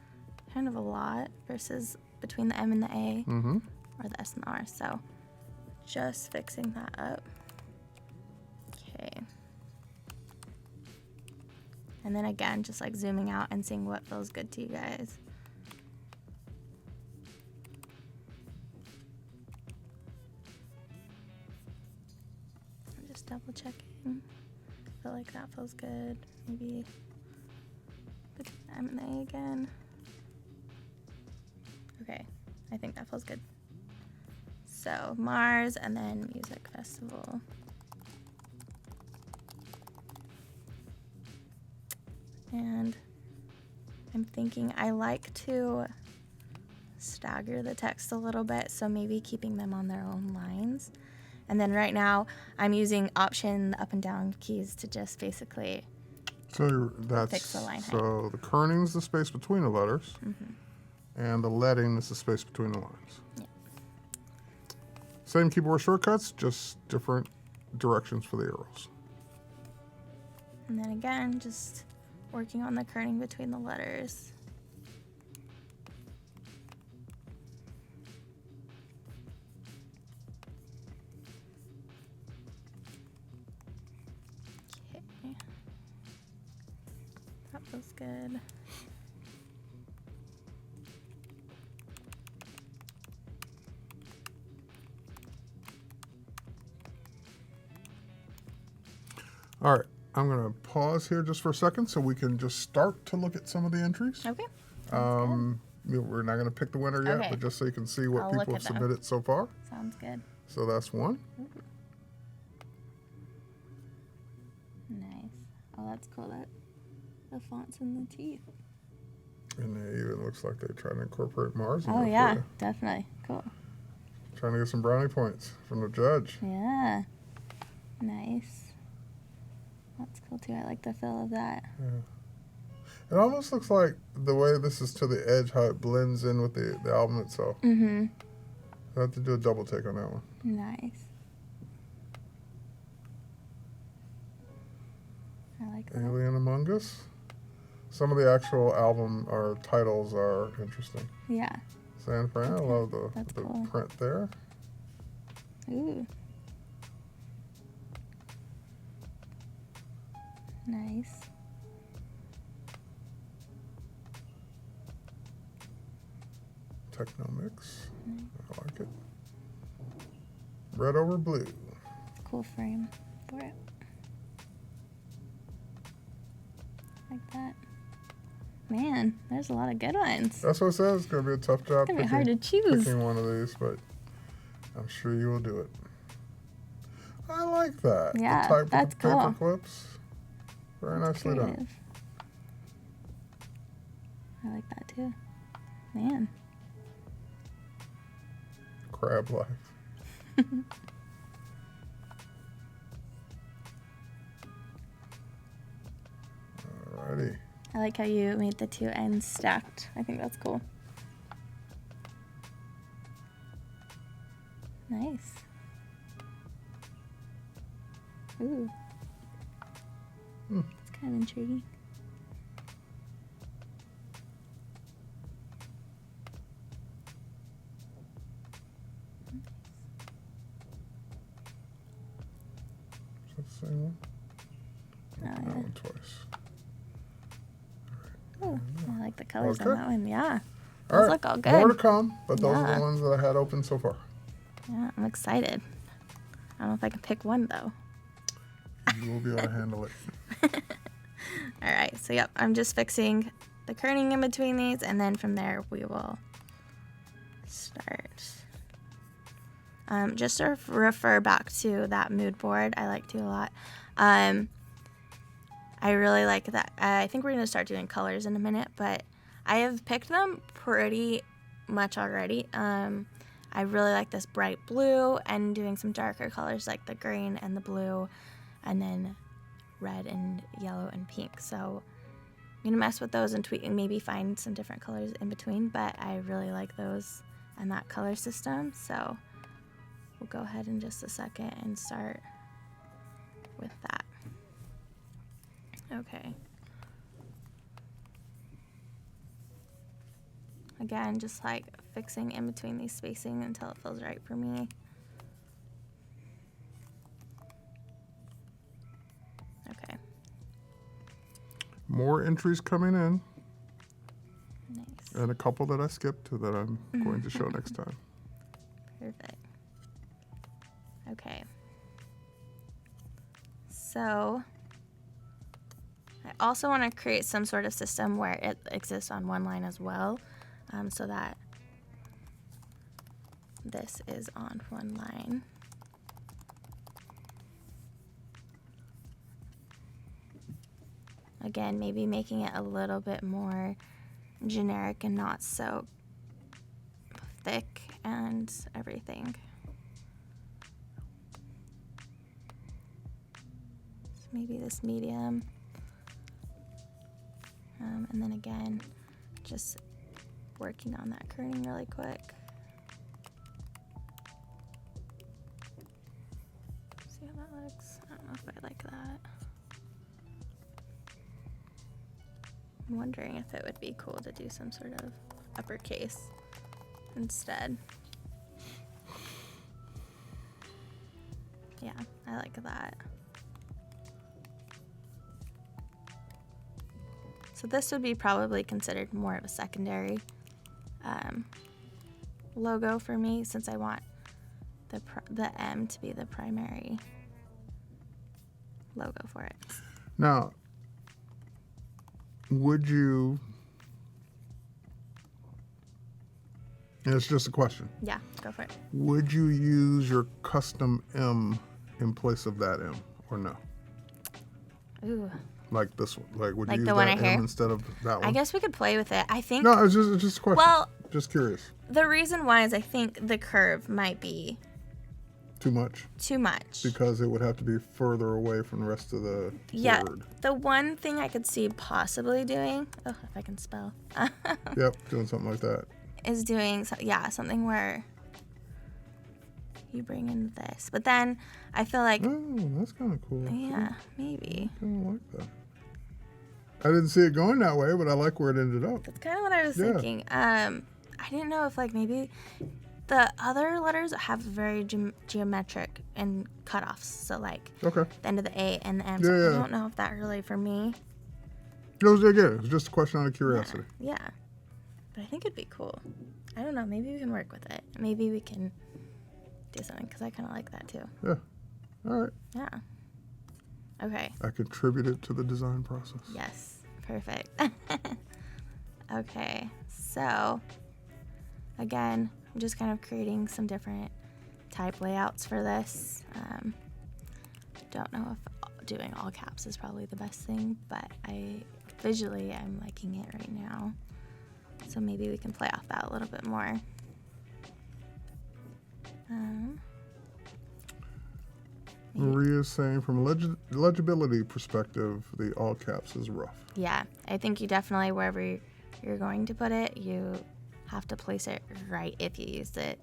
kind of a lot versus between the M and the A Mm-hmm. or the S and the R. So just fixing that up. Okay. And then again, just like zooming out and seeing what feels good to you guys. I'm just double checking. I feel like that feels good. Maybe put the M and the A again. Okay, I think that feels good. So Mars and then Music Festival. And I'm thinking I like to stagger the text a little bit, so maybe keeping them on their own lines. And then right now I'm using Option up and down keys to just basically So that's fix the line height. so the kerning is the space between the letters, and the leading is the space between the lines. Yeah. Same keyboard shortcuts, just different directions for the arrows. And then again, just working on the kerning between the letters. Okay. That feels good. All right, I'm going to pause here just for a second so we can just start to look at some of the entries. Okay. We're not going to pick the winner yet, Okay. but just so you can see what I'll look people at have them. submitted so far. Sounds good. So that's one. Nice. Oh, that's cool. That the fonts in the teeth. And it even looks like they're trying to incorporate Mars in Oh there for yeah, you. definitely. Cool. Trying to get some brownie points from the judge. Yeah. Nice. That's cool too. I like the feel of that. It almost looks like the way this is to the edge, how it blends in with the album itself. Mm-hmm. I have to do a double take on that one. Nice. I like that. Alien Among Us. Some of the actual album or titles are interesting. Yeah. San Fran, I love That's the cool. print there. Ooh. Nice. Techno Mix. I like it. Red over blue. Cool frame for it. Like that. Man, there's a lot of good ones. That's what it says. It's going to be a tough job It's gonna be hard to choose. picking one of these, but I'm sure you will do it. I like that. Yeah, the type with that's the paper cool. clips. Very nicely done. Creative. I like that too. Man. Crab life. Alrighty. I like how you made the two ends stacked. I think that's cool. Nice. Ooh. Hmm. It's kind of intriguing. Is that the same one? Oh, That yeah. one twice. Ooh, I like the colors Okay. on that one. Yeah. All Those right. look all good. More to come, but those are Yeah. the ones that I had open so far. Yeah, I'm excited. I don't know if I can pick one though. You will be able to handle it. All right, so yep, I'm just fixing the kerning in between these, and then from there we will start. Just to refer back to that mood board, I like to a lot. I really like that. I think we're going to start doing colors in a minute, but I have picked them pretty much already. I really like this bright blue and doing some darker colors like the green and the blue, and then red and yellow and pink. So I'm going to mess with those and tweak and maybe find some different colors in between, but I really like those and that color system. So we'll go ahead in just a second and start with that. Okay. Again, just like fixing in between these spacing until it feels right for me. Okay. More entries coming in, Nice. and a couple that I skipped that I'm going to show next time. Perfect. Okay. So I also want to create some sort of system where it exists on one line as well, so that this is on one line. Again, maybe making it a little bit more generic and not so thick and everything. So maybe this medium. And then again, just working on that kerning really quick. See how that looks? I don't know if I like that. I'm wondering if it would be cool to do some sort of uppercase instead. Yeah, I like that. So this would be probably considered more of a secondary logo for me, since I want the M to be the primary logo for it. Now, would you, and it's just a question, Yeah, go for it. would you use your custom M in place of that M or no? Ooh, Like this one? Like, would Like you use the one that I hear? M instead of that one? I guess we could play with it. I think, No, it's just a question. well, Just curious. the reason why is I think the curve might be Too much? too much. Because it would have to be further away from the rest of the Yeah, word. the one thing I could see possibly doing, oh, if I can spell, Yep, doing something like that. is doing, something where you bring in this. But then I feel like, Oh, that's kind of cool. yeah, maybe. I kind of like that. I didn't see it going that way, but I like where it ended up. That's kind of what I was Yeah. thinking. I didn't know if like maybe the other letters have very geometric and cutoffs. So like Okay. the end of the A and the M. Yeah, So yeah. I don't know if that really for me. It was just a question out of curiosity. Yeah. But I think it'd be cool. I don't know. Maybe we can work with it. Maybe we can do something because I kind of like that too. Yeah. All right. Yeah. Okay. I contributed to the design process. Yes. Perfect. Okay. So again, I'm just kind of creating some different type layouts for this. Don't know if doing all caps is probably the best thing, but visually I'm liking it right now. So maybe we can play off that a little bit more. Maria's saying from a legibility perspective, the all caps is rough. Yeah, I think you definitely, wherever you're going to put it, you have to place it right if you use it.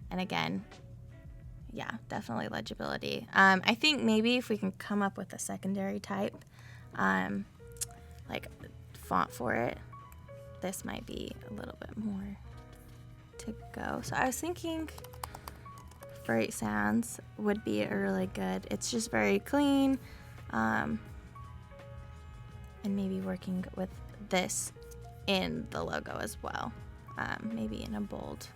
And again, yeah, definitely legibility. I think maybe if we can come up with a secondary type, like font for it, this might be a little bit more to go. So I was thinking Bright Sounds would be a really good, it's just very clean, and maybe working with this in the logo as well, maybe in a bold.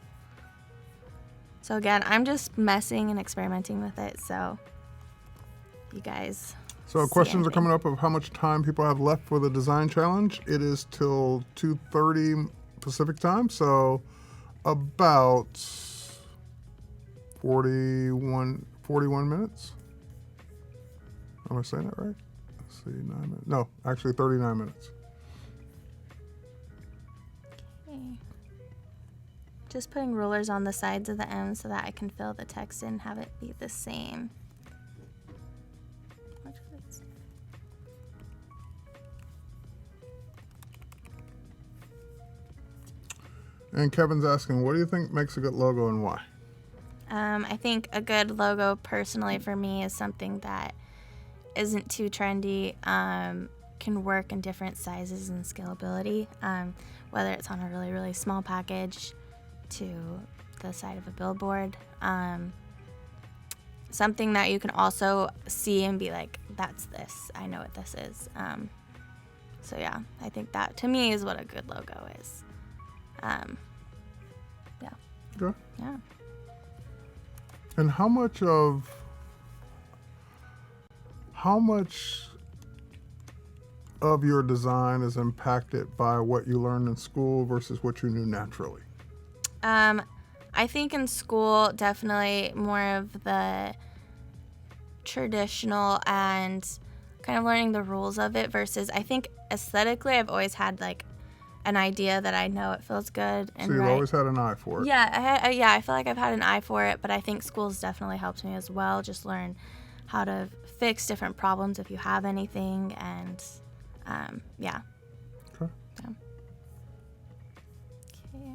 So again, I'm just messing and experimenting with it, so you guys So see questions are anything. coming up of how much time people have left for the design challenge. It is till 2:30 Pacific time, so about 41 minutes. Am I saying that right? Let's see, 9 minutes. No, actually 39 minutes. Okay. Just putting rulers on the sides of the M so that I can fill the text in and have it be the same. And Kevin's asking, what do you think makes a good logo and why? I think a good logo personally for me is something that isn't too trendy, can work in different sizes and scalability, whether it's on a really, really small package to the side of a billboard. Something that you can also see and be like, that's this, I know what this is. So yeah, I think that to me is what a good logo is. Yeah. Okay. Yeah. And how much of your design is impacted by what you learned in school versus what you knew naturally? I think in school, definitely more of the traditional and kind of learning the rules of it versus I think aesthetically I've always had like an idea that I know it feels good and So you've right. always had an eye for it. Yeah, I feel like I've had an eye for it, but I think school's definitely helped me as well. Just learn how to fix different problems if you have anything, and yeah. Okay. Yeah. Okay.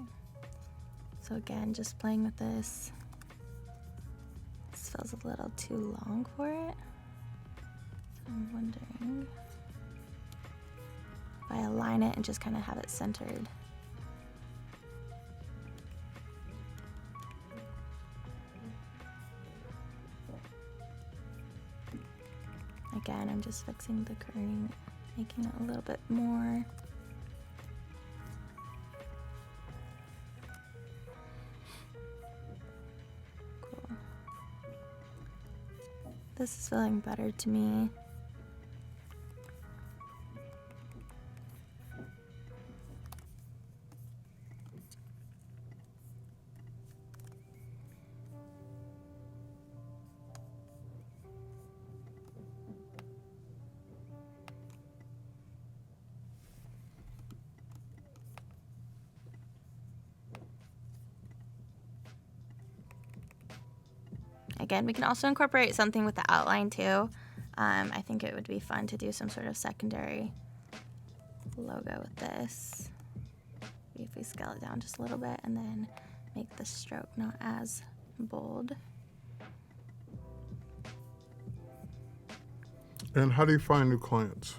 So again, just playing with this. This feels a little too long for it. So I'm wondering if I align it and just kind of have it centered. Again, I'm just fixing the kerning, making it a little bit more. Cool. This is feeling better to me. Again, we can also incorporate something with the outline too. I think it would be fun to do some sort of secondary logo with this. Maybe if we scale it down just a little bit and then make the stroke not as bold. And how do you find new clients?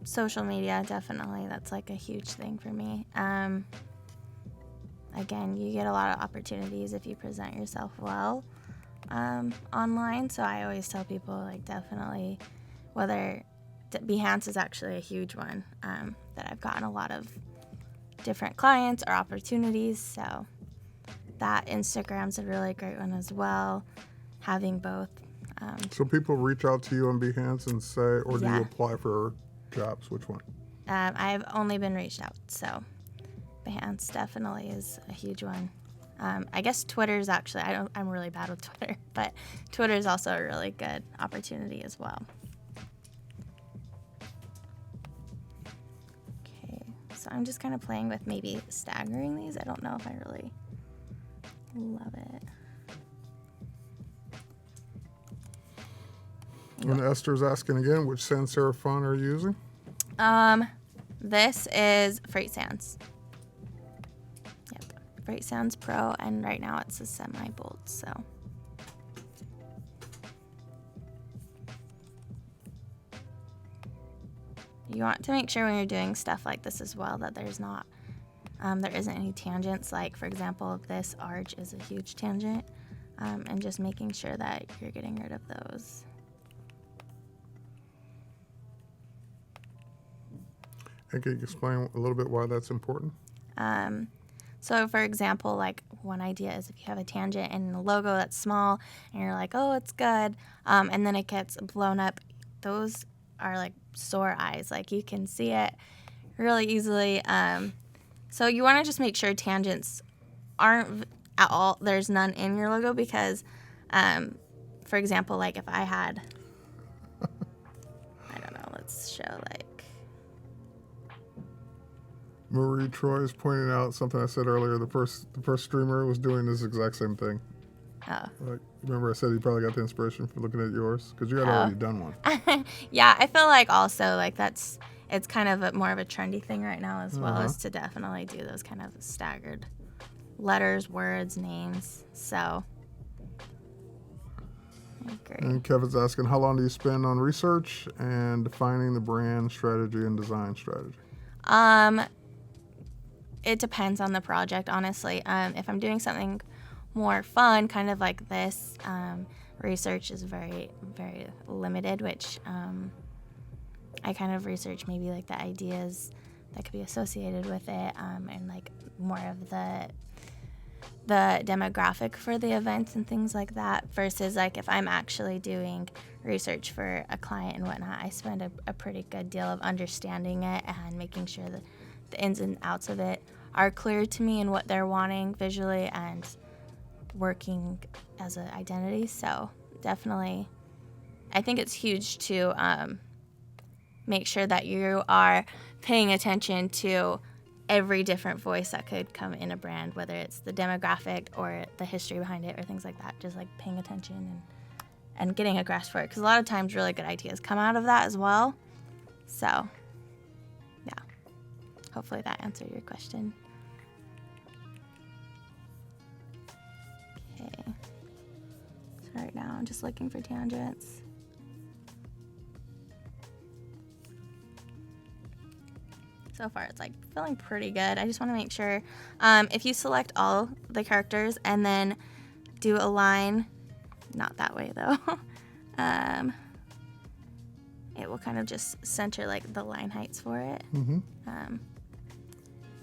Social media, definitely. That's like a huge thing for me. Again, you get a lot of opportunities if you present yourself well online. So I always tell people, like, definitely, whether Behance is actually a huge one that I've gotten a lot of different clients or opportunities. So that Instagram's a really great one as well. Having both. So people reach out to you on Behance and say, or do Yeah. you apply for jobs? Which one? I've only been reached out, so Behance definitely is a huge one. I guess Twitter's actually, I'm really bad with Twitter, but Twitter is also a really good opportunity as well. Okay, so I'm just kind of playing with maybe staggering these. I don't know if I really love it. And Esther's asking again, which sans serif font are you using? This is Freight Sans. Yep, Freight Sans Pro, and right now it's a semi-bold, so. You want to make sure when you're doing stuff like this as well that there's not, there isn't any tangents. Like, for example, this arch is a huge tangent, and just making sure that you're getting rid of those. And can you explain a little bit why that's important? So for example, like one idea is if you have a tangent and a logo that's small and you're like, oh, it's good, and then it gets blown up, those are like sore eyes. Like you can see it really easily. So you want to just make sure tangents aren't at all, there's none in your logo because, for example, like if I had, I don't know, let's show like, Marie Troy is pointing out something I said earlier. The first streamer was doing this exact same thing. oh. Like, remember I said you probably got the inspiration for looking at yours? Because you had already done one. Yeah, I feel like also like it's kind of more of a trendy thing right now as well, is to definitely do those kind of staggered letters, words, names. So I agree. And Kevin's asking, how long do you spend on research and defining the brand strategy and design strategy? It depends on the project, honestly. If I'm doing something more fun, kind of like this, research is very, very limited, which I kind of research maybe like the ideas that could be associated with it, and like more of the demographic for the events and things like that, versus like if I'm actually doing research for a client and whatnot, I spend a pretty good deal of understanding it and making sure that the ins and outs of it are clear to me and what they're wanting visually and working as an identity. So definitely I think it's huge to make sure that you are paying attention to every different voice that could come in a brand, whether it's the demographic or the history behind it or things like that. Just like paying attention and getting a grasp for it, because a lot of times really good ideas come out of that as well. So, yeah. Hopefully that answered your question. Okay. So right now I'm just looking for tangents. So far it's like feeling pretty good. I just want to make sure if you select all the characters and then do a line, not that way though, it will kind of just center like the line heights for it.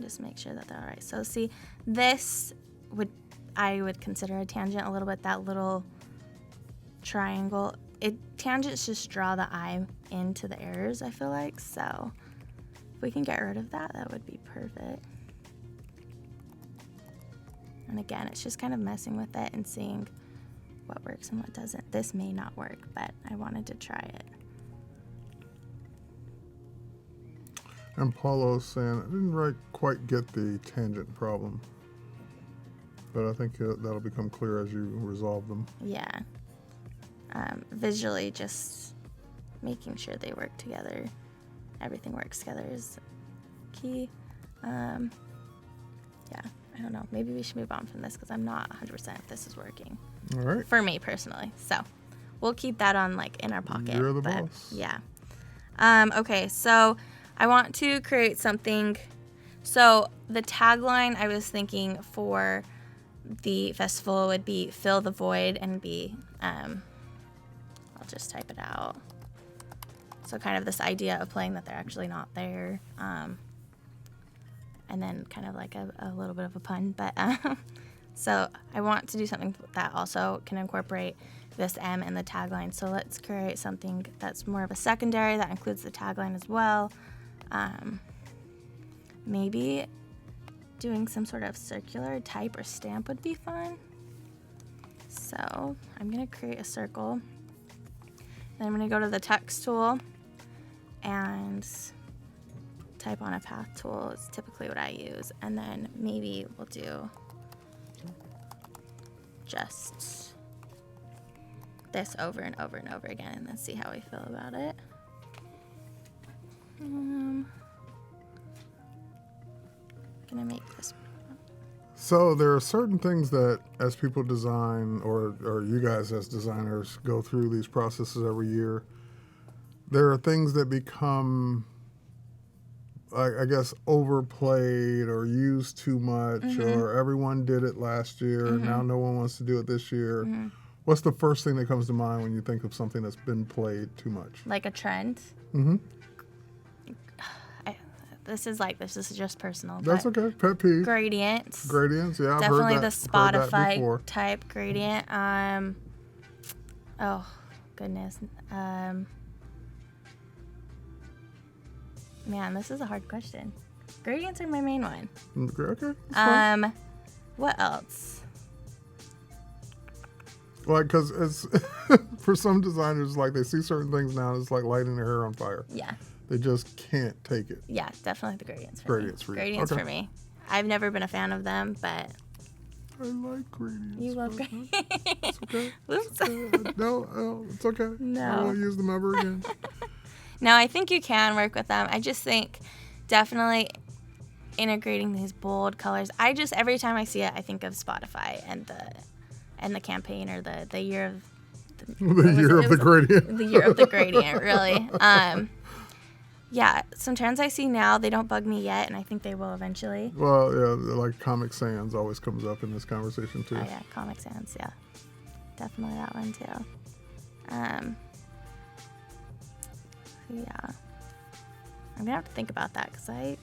Just make sure that they're all right. So see, this I would consider a tangent a little bit, that little triangle. Tangents just draw the eye into the errors, I feel like. So if we can get rid of that, that would be perfect. And again, it's just kind of messing with it and seeing what works and what doesn't. This may not work, but I wanted to try it. And Paulo's saying, I didn't quite get the tangent problem, but I think that'll become clear as you resolve them. Yeah. Visually, just making sure they work together. Everything works together is key. Yeah, I don't know. Maybe we should move on from this because I'm not 100% if this is working. All right. For me personally. So we'll keep that on like in our pocket. You're the boss. Yeah. Okay, so I want to create something. So the tagline I was thinking for the festival would be "Fill the Void" and be, I'll just type it out. So kind of this idea of playing that they're actually not there. And then kind of like a little bit of a pun. But so I want to do something that also can incorporate this M in the tagline. So let's create something that's more of a secondary that includes the tagline as well. Maybe doing some sort of circular type or stamp would be fun. So I'm going to create a circle. Then I'm going to go to the text tool and type on a path tool. It's typically what I use. And then maybe we'll do just this over and over and over again and then see how we feel about it. Gonna make this. So there are certain things that as people design or you guys as designers go through these processes every year, there are things that become, I guess, overplayed or used too much, or everyone did it last year, now no one wants to do it this year. What's the first thing that comes to mind when you think of something that's been played too much? Like a trend? This is just personal. That's okay. Pet peeve. Gradients. Gradients, yeah. Definitely I've heard the that Spotify before. type gradient. Oh, goodness. Man, this is a hard question. Gradients are my main one. Okay. That's fine. What else? Like, because it's for some designers, like they see certain things now, it's like lighting their hair on fire. Yeah. They just can't take it. Yeah, definitely the gradients for Gradients me. for you. Gradients Okay. for me. I've never been a fan of them, but I like gradients. you love gradients. It's okay. Oops. No, it's okay. No. I won't use them ever again. No, I think you can work with them. I just think definitely integrating these bold colors. Every time I see it, I think of Spotify and the campaign or the year of The year of the gradient. The year of the gradient, really. Yeah, some trends I see now, they don't bug me yet, and I think they will eventually. Well, yeah, like Comic Sans always comes up in this conversation too. Oh yeah, Comic Sans, yeah. Definitely that one too. Yeah. I'm gonna have to think about that because I'm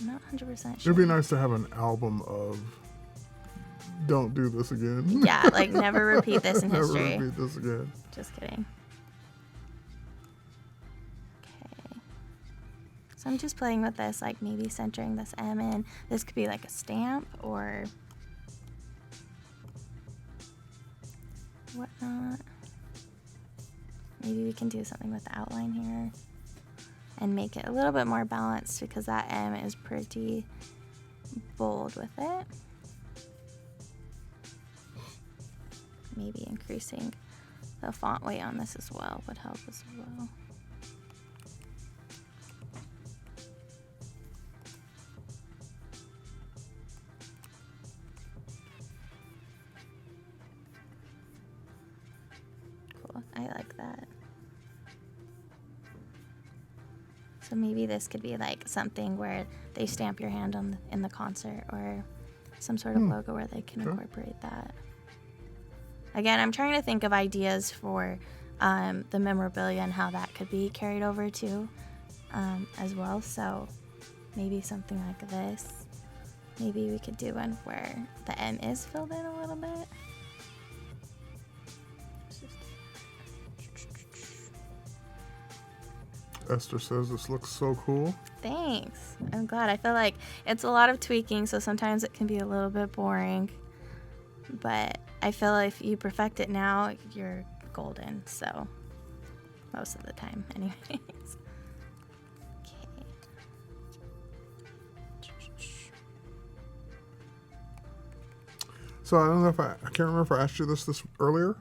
not 100% sure. It'd be nice to have an album of "Don't do this again." Yeah, like never repeat this in Never history. repeat this again. Just kidding. Okay. So I'm just playing with this, like maybe centering this M in. This could be like a stamp or whatnot. maybe we can do something with the outline here and make it a little bit more balanced because that M is pretty bold with it. Maybe increasing the font weight on this as well would help as well. Cool, I like that. So maybe this could be like something where they stamp your hand on in the concert, or some sort of logo where they can incorporate that. Again, I'm trying to think of ideas for the memorabilia and how that could be carried over too, as well. So maybe something like this. Maybe we could do one where the M is filled in a little bit. Esther says this looks so cool. Thanks. I'm glad. I feel like it's a lot of tweaking, so sometimes it can be a little bit boring. But I feel like if you perfect it now, you're golden. So most of the time, anyways. Okay. So I don't know if I can't remember if I asked you this earlier.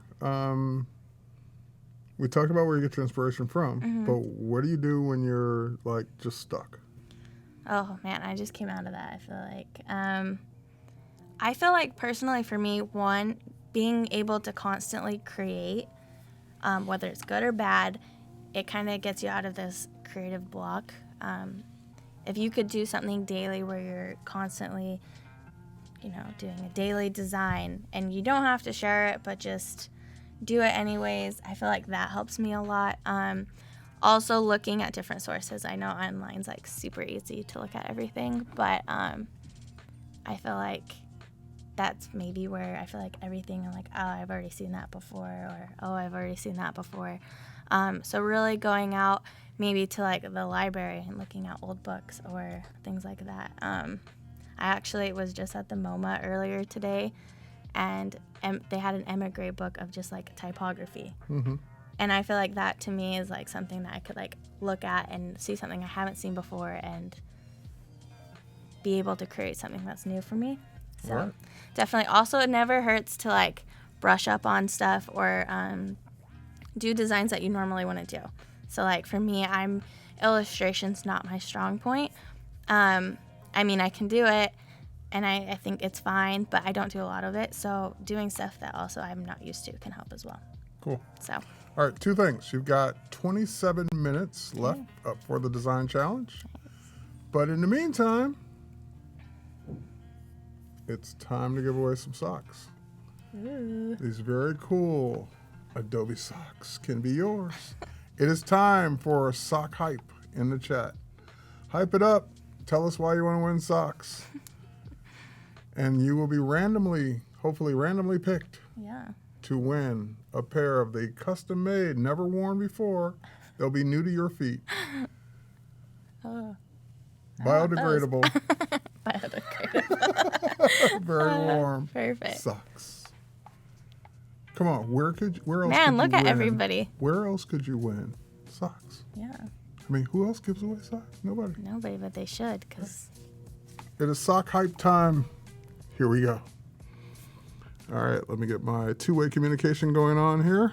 We talked about where you get your inspiration from, but what do you do when you're like just stuck? Oh man, I just came out of that. I feel like personally for me, one, being able to constantly create, whether it's good or bad, it kind of gets you out of this creative block. If you could do something daily where you're constantly, doing a daily design, and you don't have to share it, but just do it anyways, I feel like that helps me a lot. Also looking at different sources. I know online's like super easy to look at everything, but I feel like that's maybe where I feel like everything, I'm like, oh, I've already seen that before, or oh, I've already seen that before. So really going out maybe to like the library and looking at old books or things like that. I actually was just at the MoMA earlier today, and they had an emigre book of just like typography. And I feel like that to me is like something that I could like look at and see something I haven't seen before and be able to create something that's new for me. So definitely. Also, it never hurts to like brush up on stuff or do designs that you normally wouldn't do. So like for me, illustration's not my strong point. I mean, I can do it, and I think it's fine, but I don't do a lot of it. So doing stuff that also I'm not used to can help as well. Cool. So. All right, two things. You've got 27 minutes left up for the design challenge. But in the meantime, it's time to give away some socks. Ooh. These very cool Adobe socks can be yours. It is time for sock hype in the chat. Hype it up. Tell us why you want to win socks. And you will be hopefully randomly picked to win a pair of the custom-made, never worn before. They'll be new to your feet. Biodegradable. Biodegradable. Very warm. Perfect. Socks. Come on, where else Man, could you look at win? everybody. Where else could you win? Socks. Yeah. I mean, who else gives away socks? Nobody. Nobody, but they should, because... It is sock hype time. Here we go. All right, let me get my two-way communication going on here.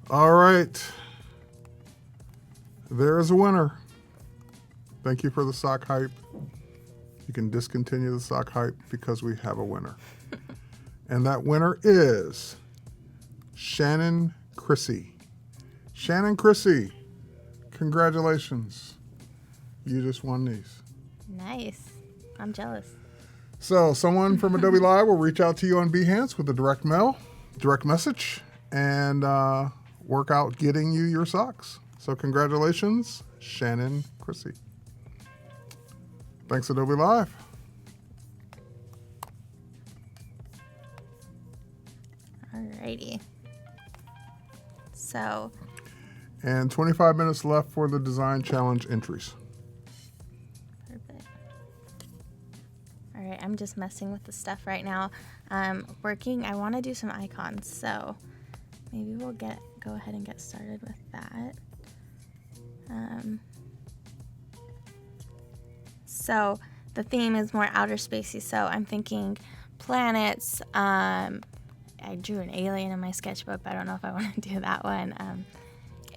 All right. There's a winner. Thank you for the sock hype. You can discontinue the sock hype because we have a winner. And that winner is Shannon Chrissy. Shannon Chrissy, congratulations. You just won these. Nice. I'm jealous. So someone from Adobe Live will reach out to you on Behance with a direct message, and work out getting you your socks. So congratulations, Shannon Chrissy. Thanks, Adobe Live. Alrighty. So, And 25 minutes left for the design challenge entries. perfect. Alright, I'm just messing with the stuff right now. I want to do some icons, so maybe we'll go ahead and get started with that. So the theme is more outer spacey, so I'm thinking planets. I drew an alien in my sketchbook, but I don't know if I want to do that one.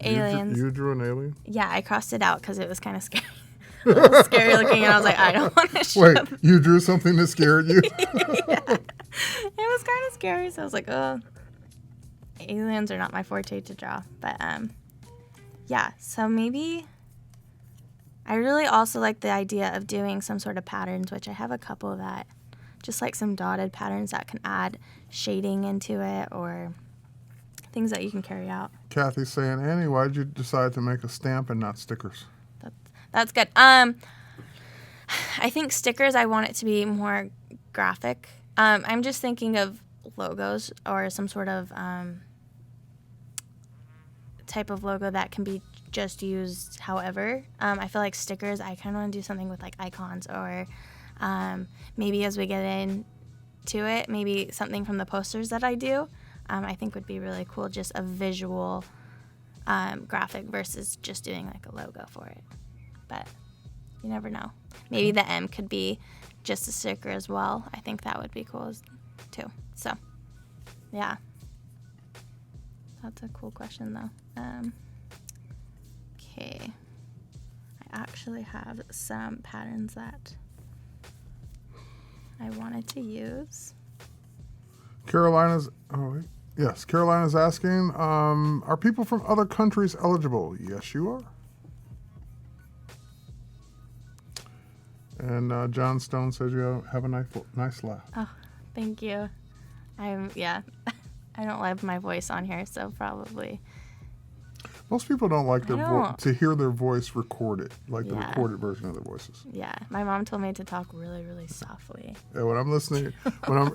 Aliens. You drew an alien? Yeah, I crossed it out because it was kind of scary. A little scary looking, and I was like, I don't want to show. Wait, you drew something that scared you? Yeah. It was kind of scary, so I was like, oh, aliens are not my forte to draw. But yeah, so maybe I really also like the idea of doing some sort of patterns, which I have a couple that just like some dotted patterns that can add shading into it or things that you can carry out. Kathy's saying, Annie, why did you decide to make a stamp and not stickers? That's good. I think stickers, I want it to be more graphic. I'm just thinking of logos or some sort of type of logo that can be just used however. I feel like stickers, I kind of want to do something with like icons or maybe as we get into it, maybe something from the posters that I do, I think would be really cool, just a visual graphic versus just doing like a logo for it. But you never know. Maybe the M could be just a sticker as well. I think that would be cool too. So, yeah. That's a cool question though. Okay. I actually have some patterns that I wanted to use. Carolina's asking, are people from other countries eligible? Yes, you are. And John Stone says you have a nice laugh. Oh, thank you. I don't have my voice on here, so probably. Most people don't like to hear their voice recorded, like the Yeah. recorded version of their voices. Yeah, my mom told me to talk really, really softly. Yeah, when I'm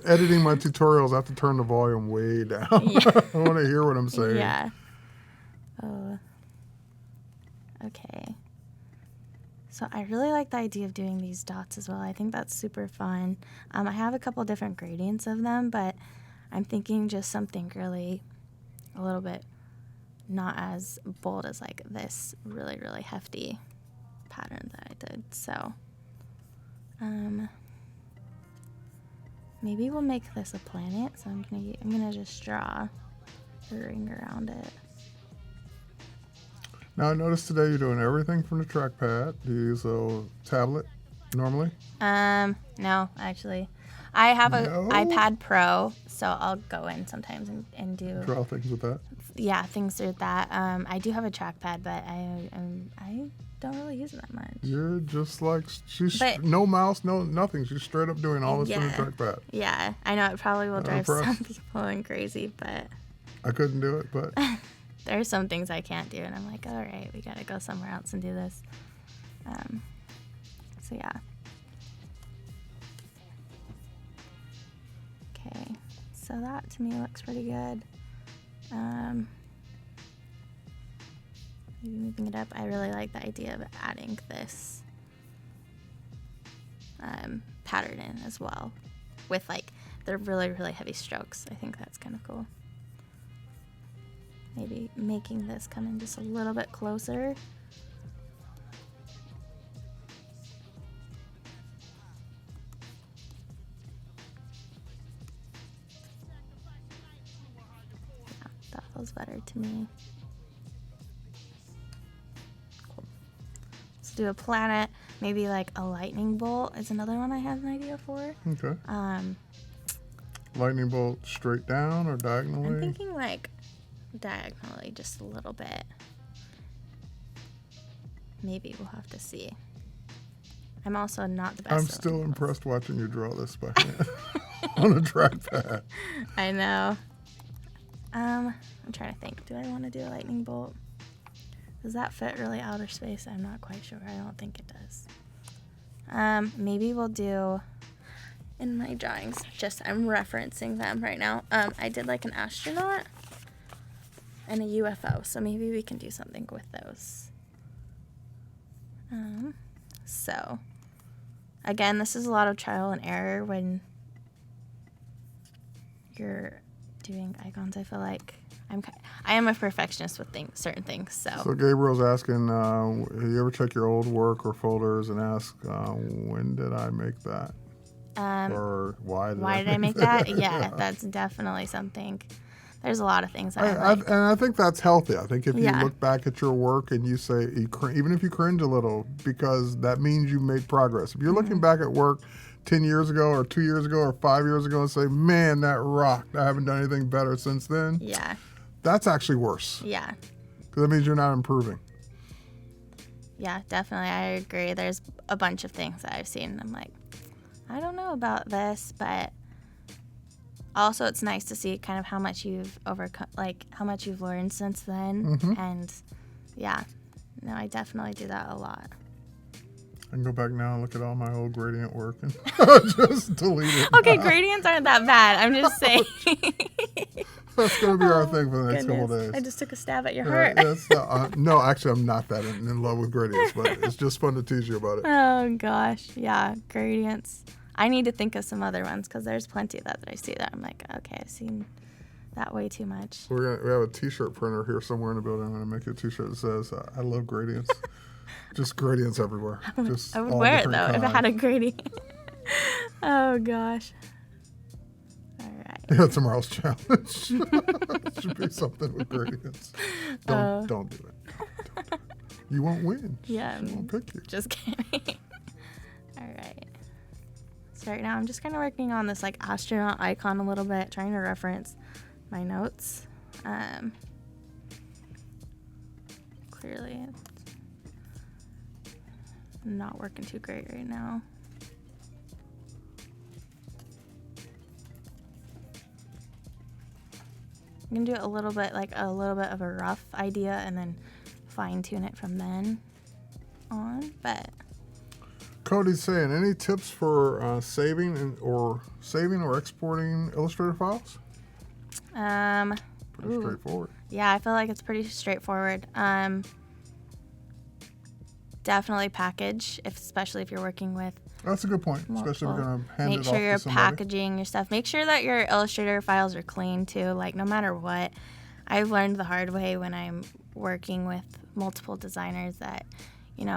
editing my tutorials, I have to turn the volume way down. Yeah. I want to hear what I'm saying. Yeah. Oh. Okay. So I really like the idea of doing these dots as well. I think that's super fun. I have a couple different gradients of them, but I'm thinking just something really a little bit not as bold as like this really, really hefty pattern that I did. So maybe we'll make this a planet. So I'm gonna just draw a ring around it. Now, I noticed today you're doing everything from the trackpad. Do you use a tablet normally? No, actually. I have a No? iPad Pro, so I'll go in sometimes and do Draw things with that? things through that. I do have a trackpad, but I don't really use it that much. You're just like, But- no mouse, no nothing. She's straight up doing all this from the Yeah. trackpad. Yeah, I know it probably will I'm drive some impressed. people crazy, but I couldn't do it, but there are some things I can't do, and I'm like, all right, we gotta go somewhere else and do this. So yeah. Okay, so that to me looks pretty good. Maybe moving it up. I really like the idea of adding this pattern in as well, with like the really, really heavy strokes. I think that's kind of cool. Maybe making this come in just a little bit closer. Yeah, that feels better to me. Cool. Let's do a planet. Maybe like a lightning bolt is another one I have an idea for. okay. Lightning bolt straight down or diagonally? I'm thinking like diagonally just a little bit. Maybe we'll have to see. I'm also not the best. I'm at still lightning bolts. impressed watching you draw this by hand on a trackpad. I know. I'm trying to think. Do I want to do a lightning bolt? Does that fit really outer space? I'm not quite sure. I don't think it does. Maybe we'll do in my drawings. Just I'm referencing them right now. I did like an astronaut and a UFO, so maybe we can do something with those. So again, this is a lot of trial and error when you're doing icons. I feel like I am a perfectionist with certain things. So Gabriel's asking, you ever check your old work or folders and ask, when did I make that? Or why did I make that? Yeah, that's definitely something. There's a lot of things and I think that's healthy. I think if you look back at your work and you say, even if you cringe a little, because that means you made progress. If you're looking back at work 10 years ago or 2 years ago or 5 years ago and say, man, that rocked, I haven't done anything better since then. Yeah. That's actually worse. Yeah. Because that means you're not improving. Yeah, definitely. I agree. There's a bunch of things that I've seen. I'm like, I don't know about this, but also it's nice to see kind of how much you've overcome, like how much you've learned since then. And yeah, no, I definitely do that a lot. I can go back now and look at all my old gradient work and just delete it. Okay, gradients aren't that bad. I'm just saying. That's going to be our thing for the next couple of days. I just took a stab at your heart. No, actually, I'm not that in love with gradients, but it's just fun to tease you about it. Oh, gosh. Yeah, gradients. I need to think of some other ones because there's plenty of that I see that I'm like, okay, I've seen that way too much. We have a T-shirt printer here somewhere in the building. I'm going to make you a T-shirt that says, I love gradients. Just gradients everywhere. I would wear it, though, if it had a gradient. Oh, gosh. All right. Yeah, tomorrow's challenge. Should be something with gradients. Don't do it. Don't do it. You won't win. Yeah. She won't pick you. Just kidding. All right. So right now I'm just kind of working on this like astronaut icon a little bit, trying to reference my notes. Clearly it's not working too great right now. I'm gonna do it a little bit of a rough idea and then fine tune it from then on. But Cody's saying, any tips for saving or exporting Illustrator files? Pretty straightforward. Yeah, I feel like it's pretty straightforward. Definitely package, especially if you're working with. That's a good point, especially if you're going to hand it off to somebody. Make sure you're packaging your stuff. Make sure that your Illustrator files are clean too. Like no matter what, I've learned the hard way when I'm working with multiple designers that,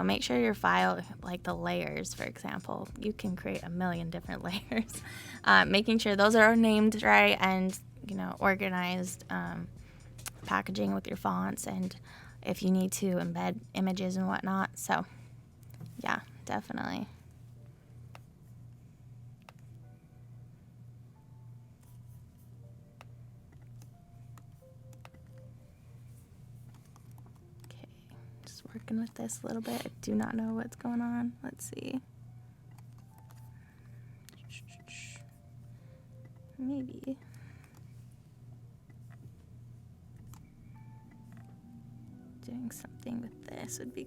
make sure your file, like the layers, for example, you can create a million different layers. Making sure those are named right and, organized, packaging with your fonts and if you need to embed images and whatnot. So, yeah, definitely. Okay, just working with this a little bit. I do not know what's going on. Let's see. Maybe. Doing something with this would be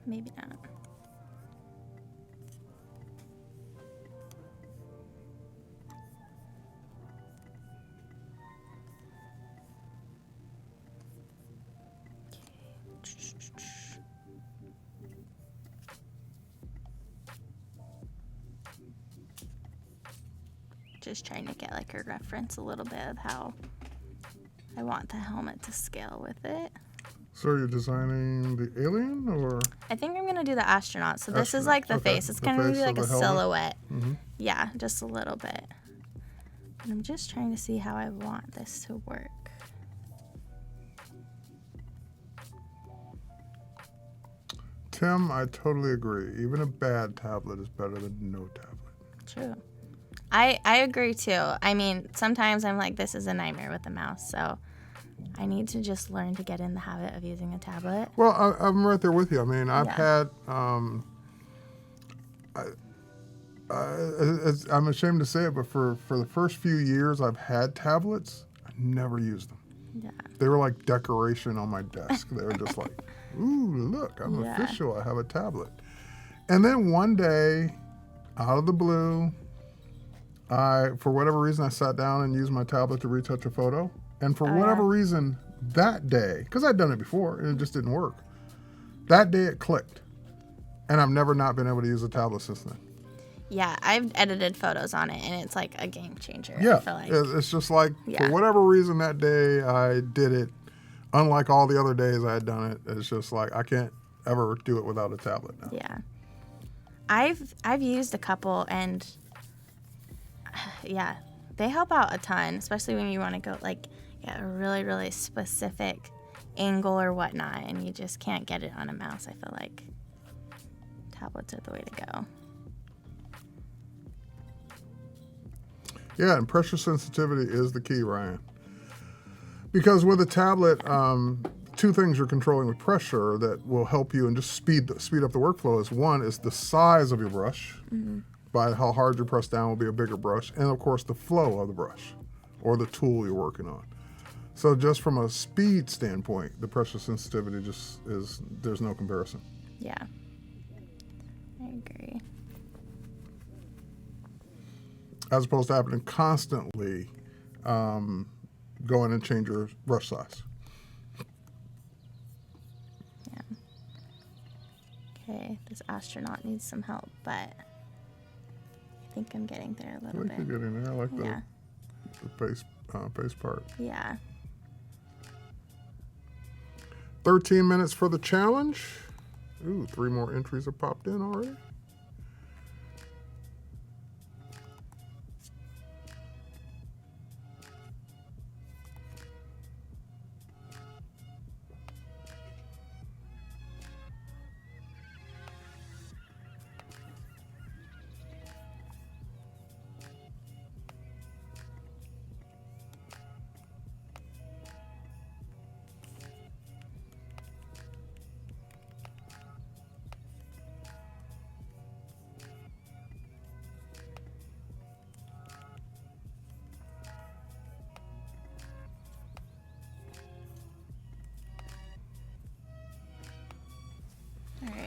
maybe not. Just trying to get like a reference a little bit of how I want the helmet to scale with it. So you're designing the alien, or? I think I'm going to do the astronaut. So this is like the face. It's going to be like a silhouette. Yeah, just a little bit. And I'm just trying to see how I want this to work. Tim, I totally agree. Even a bad tablet is better than no tablet. True. I agree too. I mean, sometimes I'm like, this is a nightmare with the mouse, so I need to just learn to get in the habit of using a tablet. Well, I'm right there with you. I mean, I've had, I'm ashamed to say it, but for the first few years I've had tablets, I never used them. Yeah. They were like decoration on my desk. They were just like, ooh, look, I'm official. I have a tablet. And then one day, out of the blue, for whatever reason, I sat down and used my tablet to retouch a photo. And for whatever reason, that day, because I'd done it before and it just didn't work, that day it clicked. And I've never not been able to use a tablet since then. Yeah, I've edited photos on it, and it's like a game changer. Yeah, I feel like. it's just like, for whatever reason that day I did it, unlike all the other days I had done it, it's just like I can't ever do it without a tablet now. Yeah. I've used a couple, and yeah, they help out a ton, especially when you want to go like a really, really specific angle or whatnot, and you just can't get it on a mouse. I feel like tablets are the way to go. Yeah, and pressure sensitivity is the key, Ryan. Because with a tablet, two things you're controlling with pressure that will help you and just speed up the workflow is one is the size of your brush. Mm-hmm. By how hard you press down will be a bigger brush, and of course the flow of the brush or the tool you're working on. So just from a speed standpoint, the pressure sensitivity just is, there's no comparison. Yeah, I agree. As opposed to having to constantly go in and change your brush size. Yeah. Okay, this astronaut needs some help, but I think I'm getting there a little bit. I think you're getting there. I like the face part. Yeah. 13 minutes for the challenge. Ooh, 3 more entries have popped in already.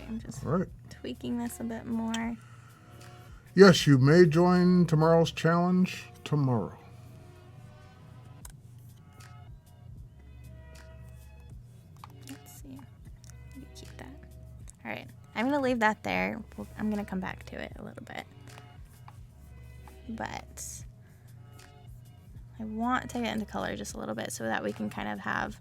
I'm just All right. tweaking this a bit more. Yes, you may join tomorrow's challenge tomorrow. Let's see. Maybe keep that. All right. I'm going to leave that there. I'm going to come back to it a little bit. But I want to get into color just a little bit so that we can kind of have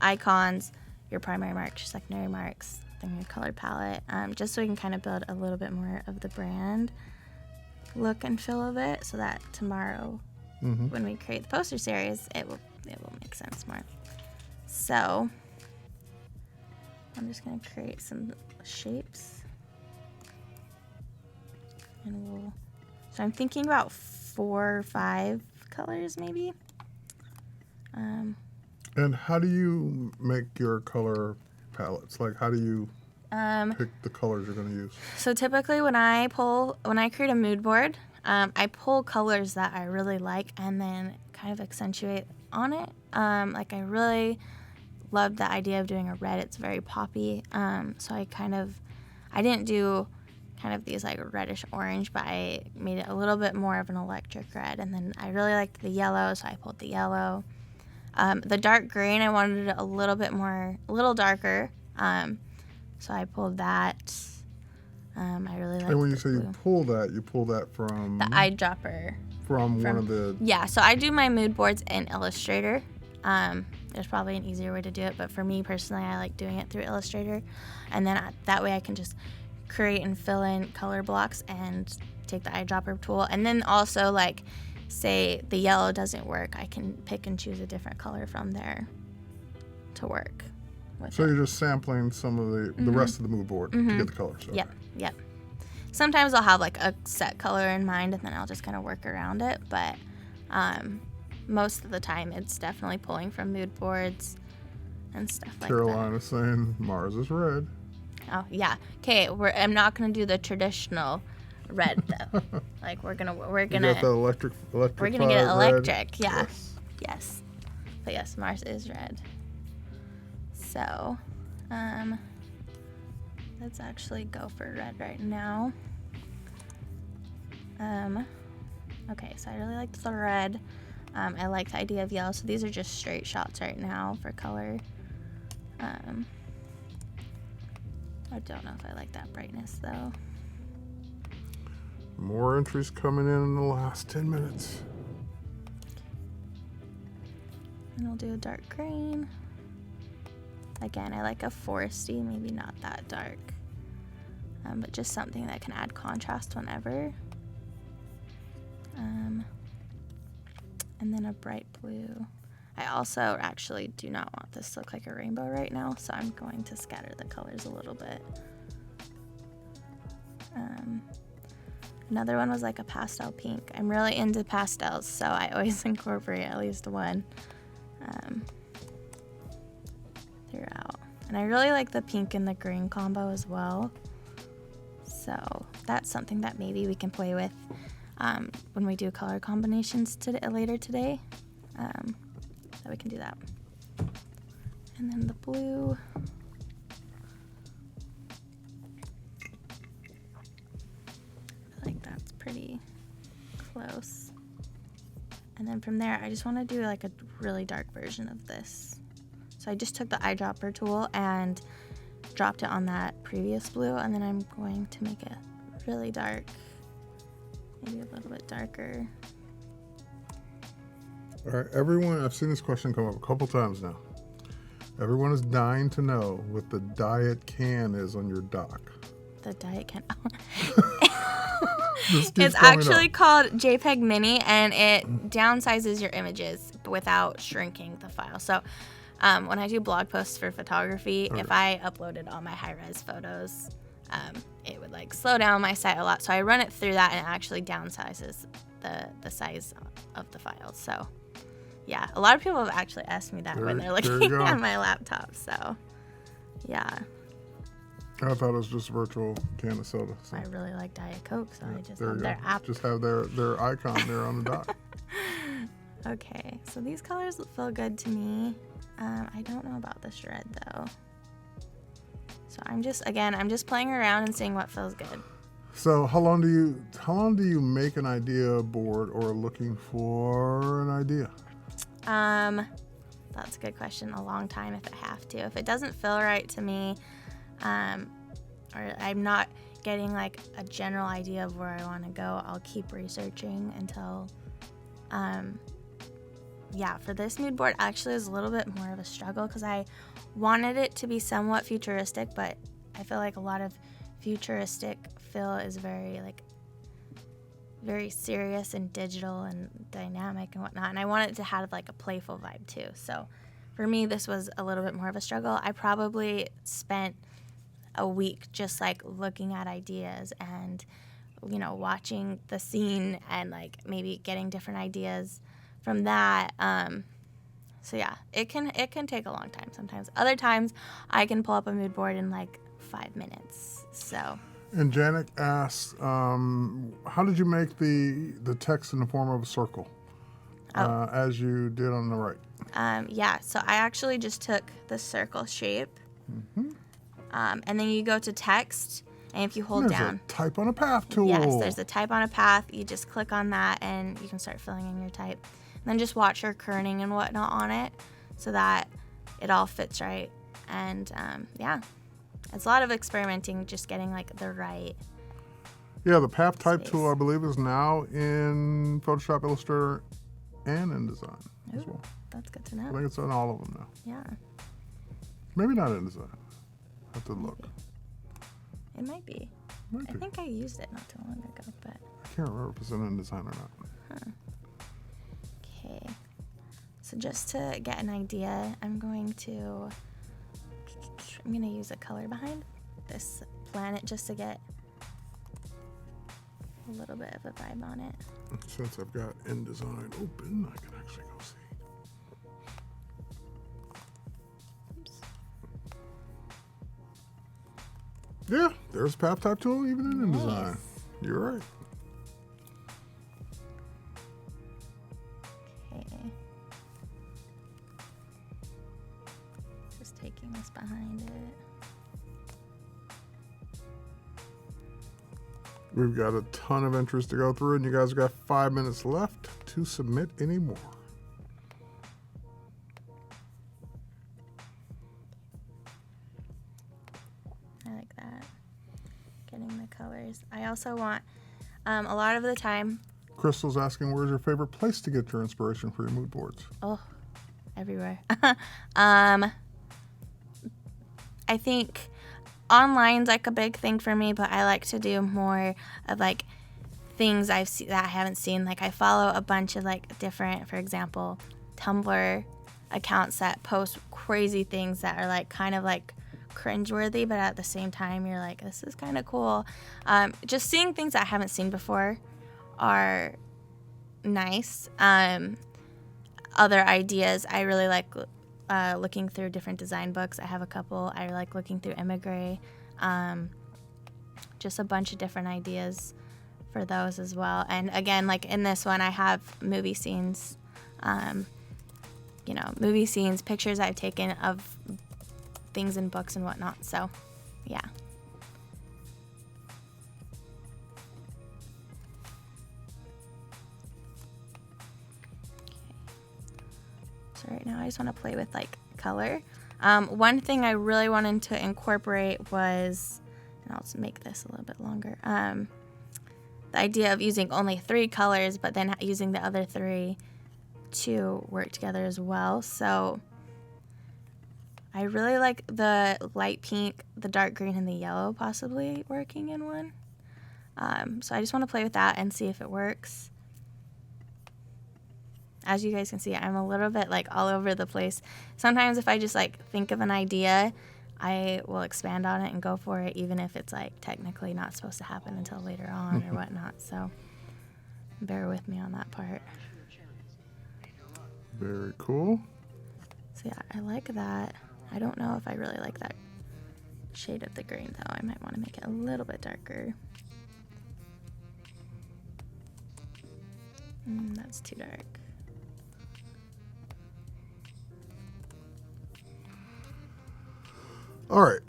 icons, your primary marks, your secondary marks, then your color palette, just so we can kind of build a little bit more of the brand look and feel of it, so that tomorrow when we create the poster series, it will make sense more. So I'm just going to create some shapes, and so I'm thinking about 4 or 5 colors maybe. And how do you make your color palettes? Like, how do you pick the colors you're going to use? So typically when I create a mood board, I pull colors that I really like and then kind of accentuate on it. Like, I really loved the idea of doing a red. It's very poppy. So I didn't do kind of these like reddish orange, but I made it a little bit more of an electric red. And then I really liked the yellow, so I pulled the yellow. The dark green, I wanted it a little darker, so I pulled that. I really liked. And when you say you pull that from the eyedropper. From one of the. Yeah, so I do my mood boards in Illustrator. There's probably an easier way to do it, but for me personally, I like doing it through Illustrator, and then that way I can just create and fill in color blocks and take the eyedropper tool, and then also like. Say the yellow doesn't work, I can pick and choose a different color from there to work with. So you're just sampling some of the rest of the mood board to get the colors. Okay. Yep. Sometimes I'll have like a set color in mind and then I'll just kind of work around it, but most of the time it's definitely pulling from mood boards and stuff like that. Carolina's saying Mars is red. Oh yeah. Okay, I'm not gonna do the traditional red though. Like we're gonna you got the electric we're gonna get it electric. Red. Yeah. Yes. But yes, Mars is red. So Let's actually go for red right now. Okay, so I really liked the red. I like the idea of yellow, so these are just straight shots right now for color. I don't know if I like that brightness though. More entries coming in the last 10 minutes. And I'll do a dark green. Again, I like a foresty, maybe not that dark, but just something that can add contrast whenever. And then a bright blue. I also actually do not want this to look like a rainbow right now, so I'm going to scatter the colors a little bit. Another one was like a pastel pink. I'm really into pastels, so I always incorporate at least one throughout. And I really like the pink and the green combo as well. So that's something that maybe we can play with when we do color combinations later today. So we can do that. And then the blue. I like that's pretty close. And then from there, I just want to do like a really dark version of this. So I just took the eyedropper tool and dropped it on that previous blue, and then I'm going to make it really dark, maybe a little bit darker. All right, everyone, I've seen this question come up a couple times now. Everyone is dying to know what the diet can is on your dock. The diet can. This keeps It's coming actually up. called JPEG Mini, and it downsizes your images without shrinking the file. So when I do blog posts for photography, if I uploaded all my high-res photos, it would like slow down my site a lot. So I run it through that, and it actually downsizes the size of the file. So yeah, a lot of people have actually asked me that when they're There you looking go. at my laptop. So yeah, I thought it was just a virtual can of soda. So. I really like Diet Coke, so I just There have you their go. app. Just have their icon there on the dock. Okay, so these colors feel good to me. I don't know about this red though. So I'm just playing around and seeing what feels good. So how long do you make an idea board or looking for an idea? That's a good question. A long time if I have to. If it doesn't feel right to me, or I'm not getting like a general idea of where I want to go, I'll keep researching until, yeah, for this mood board actually is a little bit more of a struggle because I wanted it to be somewhat futuristic, but I feel like a lot of futuristic feel is very serious and digital and dynamic and whatnot, and I want it to have like a playful vibe too. So for me, this was a little bit more of a struggle. I probably spent a week just like looking at ideas and watching the scene and like maybe getting different ideas from that. So yeah, it can take a long time sometimes. Other times I can pull up a mood board in like 5 minutes. So And Janet asks, how did you make the text in the form of a circle, as you did on the right? yeah, so I actually just took the circle shape, and then you go to text, and if you hold There's down, a type on a path tool. yes, there's a type on a path. You just click on that, and you can start filling in your type. And then just watch your kerning and whatnot on it, so that it all fits right. And yeah, it's a lot of experimenting, just getting like the right. Yeah, the path type Space. tool, I believe, is now in Photoshop, Illustrator, and InDesign as Ooh, well. that's good to I know. think it's on all of them now. Yeah, Maybe not InDesign. Have to look. it might be. Might I be. think I used it not too long ago, but I can't remember if it's in InDesign or not. okay. So just to get an idea, I'm gonna use a color behind this planet just to get a little bit of a vibe on it. Since I've got InDesign open, I can actually go see. Oops. Yeah, there's path type tool even in InDesign. Nice. You're right. Okay. Just taking this behind it. We've got a ton of entries to go through, and you guys got 5 minutes left to submit any more. I like that. Getting the colors. I also want, a lot of the time, Crystal's asking, where's your favorite place to get your inspiration for your mood boards? oh, everywhere. I think online's like a big thing for me, but I like to do more of like things that I haven't seen. Like I follow a bunch of like different, for example, Tumblr accounts that post crazy things that are like kind of like cringeworthy, but at the same time you're like, this is kind of cool. Just seeing things that I haven't seen before are nice. Other ideas, I really like looking through different design books. I have a couple. I like looking through Immigrant. Just a bunch of different ideas for those as well. And again, like in this one, I have movie scenes, movie scenes, pictures I've taken of things in books and whatnot. So, yeah. So right now I just want to play with like color. One thing I really wanted to incorporate was, and I'll just make this a little bit longer, the idea of using only 3 colors, but then using the other 3 to work together as well. So I really like the light pink, the dark green, and the yellow possibly working in one. So I just want to play with that and see if it works. As you guys can see, I'm a little bit like all over the place. Sometimes if I just like think of an idea, I will expand on it and go for it, even if it's like technically not supposed to happen until later on or whatnot. So bear with me on that part. Very cool. So yeah, I like that. I don't know if I really like that shade of the green though. I might want to make it a little bit darker. That's too dark. All right.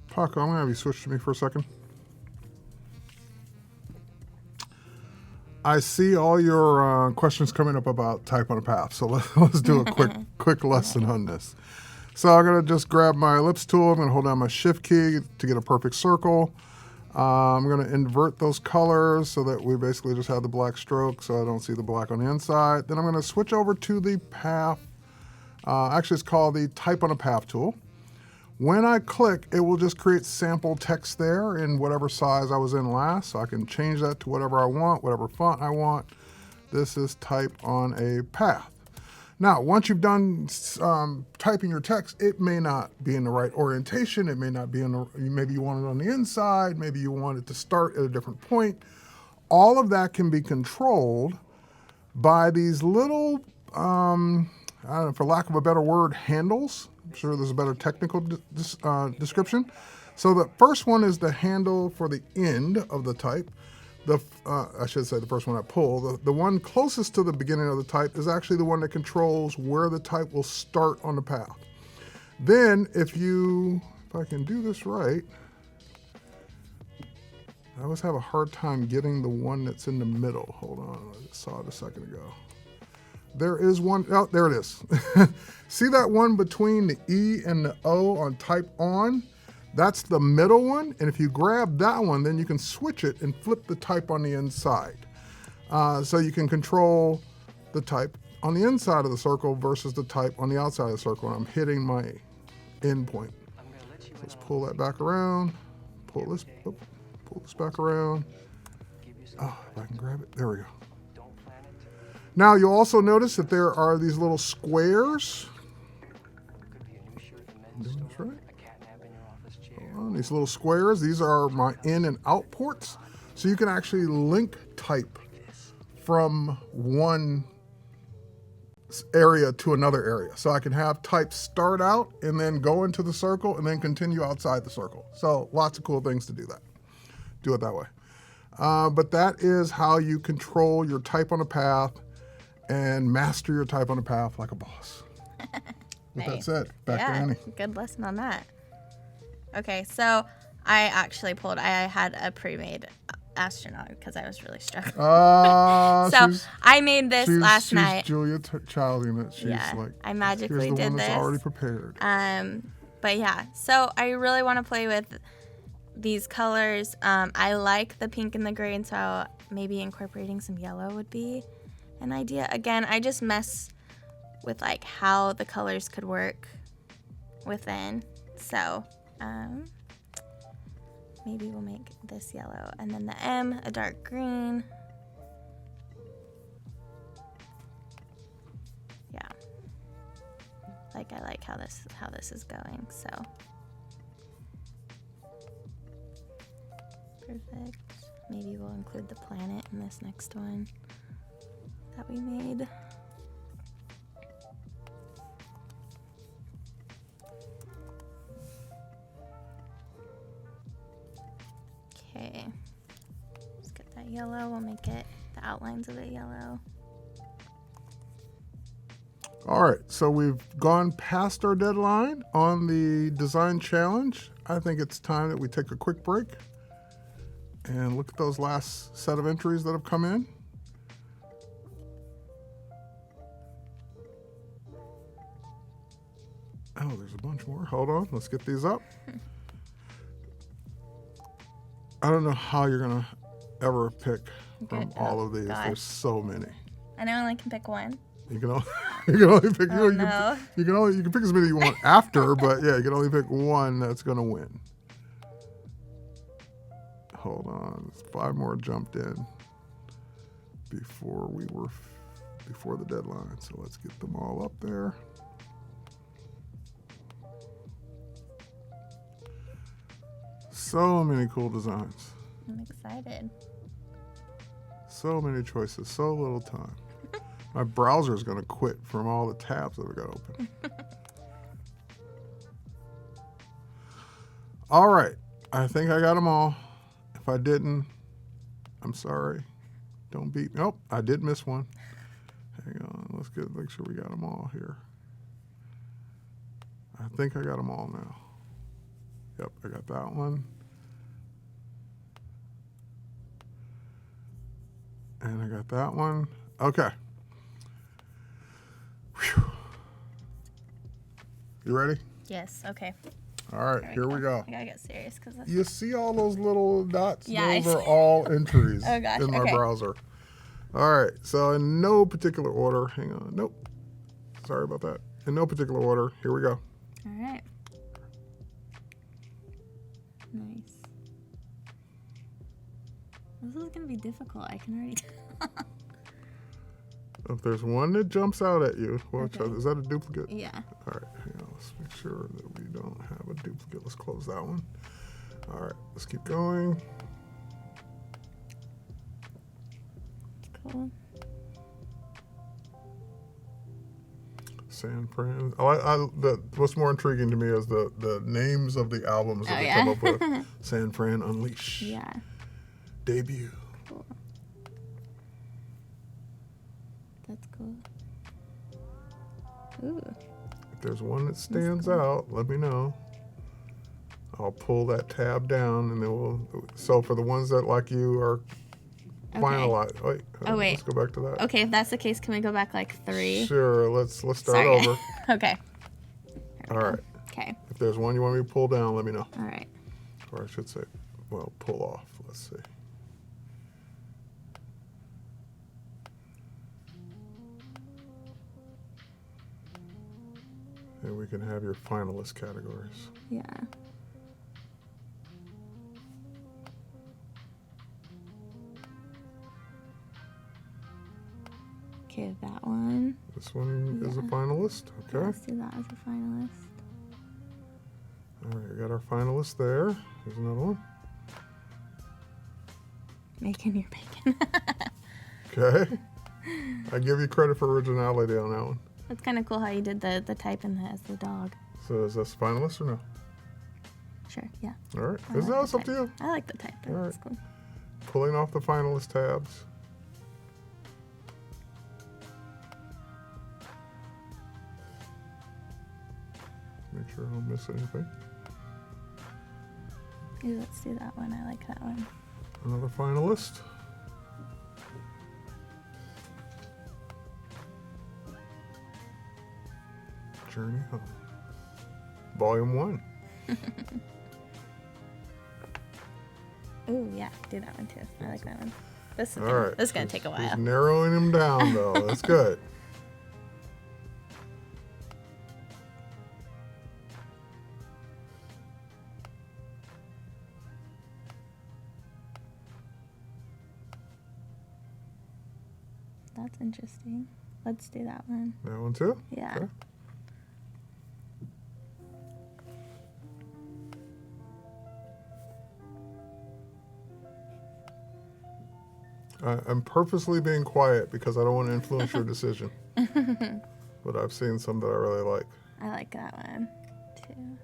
Paco, I'm going to have you switch to me for a second. I see all your questions coming up about type on a path, so let's do a quick lesson on this. So I'm going to just grab my ellipse tool. I'm going to hold down my shift key to get a perfect circle. I'm going to invert those colors so that we basically just have the black stroke so I don't see the black on the inside. Then I'm going to switch over to the path. Actually, it's called the Type on a Path tool. When I click, it will just create sample text there in whatever size I was in last, so I can change that to whatever I want, whatever font I want. This is Type on a Path. Now, once you've done typing your text, it may not be in the right orientation. It may not be in the, maybe you want it on the inside, maybe you want it to start at a different point. All of that can be controlled by these little, I don't know, for lack of a better word, handles. I'm sure there's a better technical description. So the first one is the handle for the end of the type. I should say the first one I pull. The one closest to the beginning of the type is actually the one that controls where the type will start on the path. Then if I can do this right, I always have a hard time getting the one that's in the middle. Hold on, I just saw it a second ago. There is one, oh, there it is. See that one between the E and the O on type on? That's the middle one, and if you grab that one, then you can switch it and flip the type on the inside. So you can control the type on the inside of the circle versus the type on the outside of the circle, and I'm hitting my end point. So let's pull that back around, pull this back around. Oh, if I can grab it, there we go. Now you'll also notice that there are these little squares. Doing this right? Hold on, these little squares, these are my in and out ports. So you can actually link type from one area to another area. So I can have type start out and then go into the circle and then continue outside the circle. So lots of cool things to do that. Do it that way. But that is how you control your type on a path and master your type on a path like a boss. With that said, back to Annie. Good lesson on that. Okay, so I actually pulled. I had a pre-made astronaut because I was really struggling. So I made this last night. She's Julia childing it. She's Yeah, like, I magically here's the did one that's this. already prepared. But yeah, so I really want to play with these colors. I like the pink and the gray, and so maybe incorporating some yellow would be an idea. Again, I just mess with like how the colors could work within. So maybe we'll make this yellow, and then the M a dark green. Yeah, I like how this is going. So perfect. Maybe we'll include the planet in this next one that we made. Okay, let's get that yellow. We'll make it the outlines of it yellow. All right, so we've gone past our deadline on the design challenge. I think it's time that we take a quick break and look at those last set of entries that have come in. Oh, there's a bunch more. Hold on, let's get these up. I don't know how you're gonna ever pick from all of these. Gosh. There's so many. And I only can pick one. You can only, you can only pick Oh, no. you can pick as many you want after, but yeah, you can only pick one that's gonna win. Hold on, 5 more jumped in before the deadline. So let's get them all up there. So many cool designs. I'm excited. So many choices, so little time. My browser's gonna quit from all the tabs that we got open. All right, I think I got them all. If I didn't, I'm sorry. Don't beat me. Oh, I did miss one. Hang on, let's make sure we got them all here. I think I got them all now. Yep, I got that one. And I got that one. Okay. Whew. You ready? Yes. Okay. All right, here we go. I gotta get serious because You see all those little dots? Yeah, Those are all entries Oh, gosh, in my okay. browser. All right, so in no particular order. Hang on. Nope. Sorry about that. In no particular order. Here we go. All right. Nice. This is gonna be difficult. I can already. If there's one that jumps out at you, watch Okay. out. Is that a duplicate? Yeah. All right, hang on. Let's make sure that we don't have a duplicate. Let's close that one. All right, let's keep going. Cool. San Fran. What's more intriguing to me is the names of the albums that Oh, we yeah. come up with. San Fran Unleash. Yeah. Debut. Cool. That's cool. Ooh. If there's one that stands out, let me know. I'll pull that tab down and then we'll. So for the ones that like you are finalized. Wait. Oh, wait. Let's go back to that. Okay, if that's the case, can we go back like 3? Sure. Let's start Sorry. over. Okay. All right. Okay. If there's one you want me to pull down, let me know. All right. Or I should say, well, pull off. Let's see. And we can have your finalist categories. Yeah. Okay, that one. This one is a Yeah. finalist. Okay. Let's do that as a finalist. All right, we got our finalist there. Here's another one. Making your bacon. Okay. I give you credit for originality on that one. That's kind of cool how you did the type in that as the dog. So is this finalist or no? Sure, yeah. All right. I Is like that the it's up type. to you? I like the type. All That's right. cool. Pulling off the finalist tabs. Make sure I don't miss anything. Ooh, let's do that one. I like that one. Another finalist. Journey Home. Volume 1. Ooh, yeah, do that one too. I like that one. This is All gonna, right. this is gonna take a He's while. narrowing him down, though. That's good. That's interesting. Let's do that one. That one too? Yeah. Okay. I'm purposely being quiet because I don't want to influence your decision. But I've seen some that I really like. I like that one too.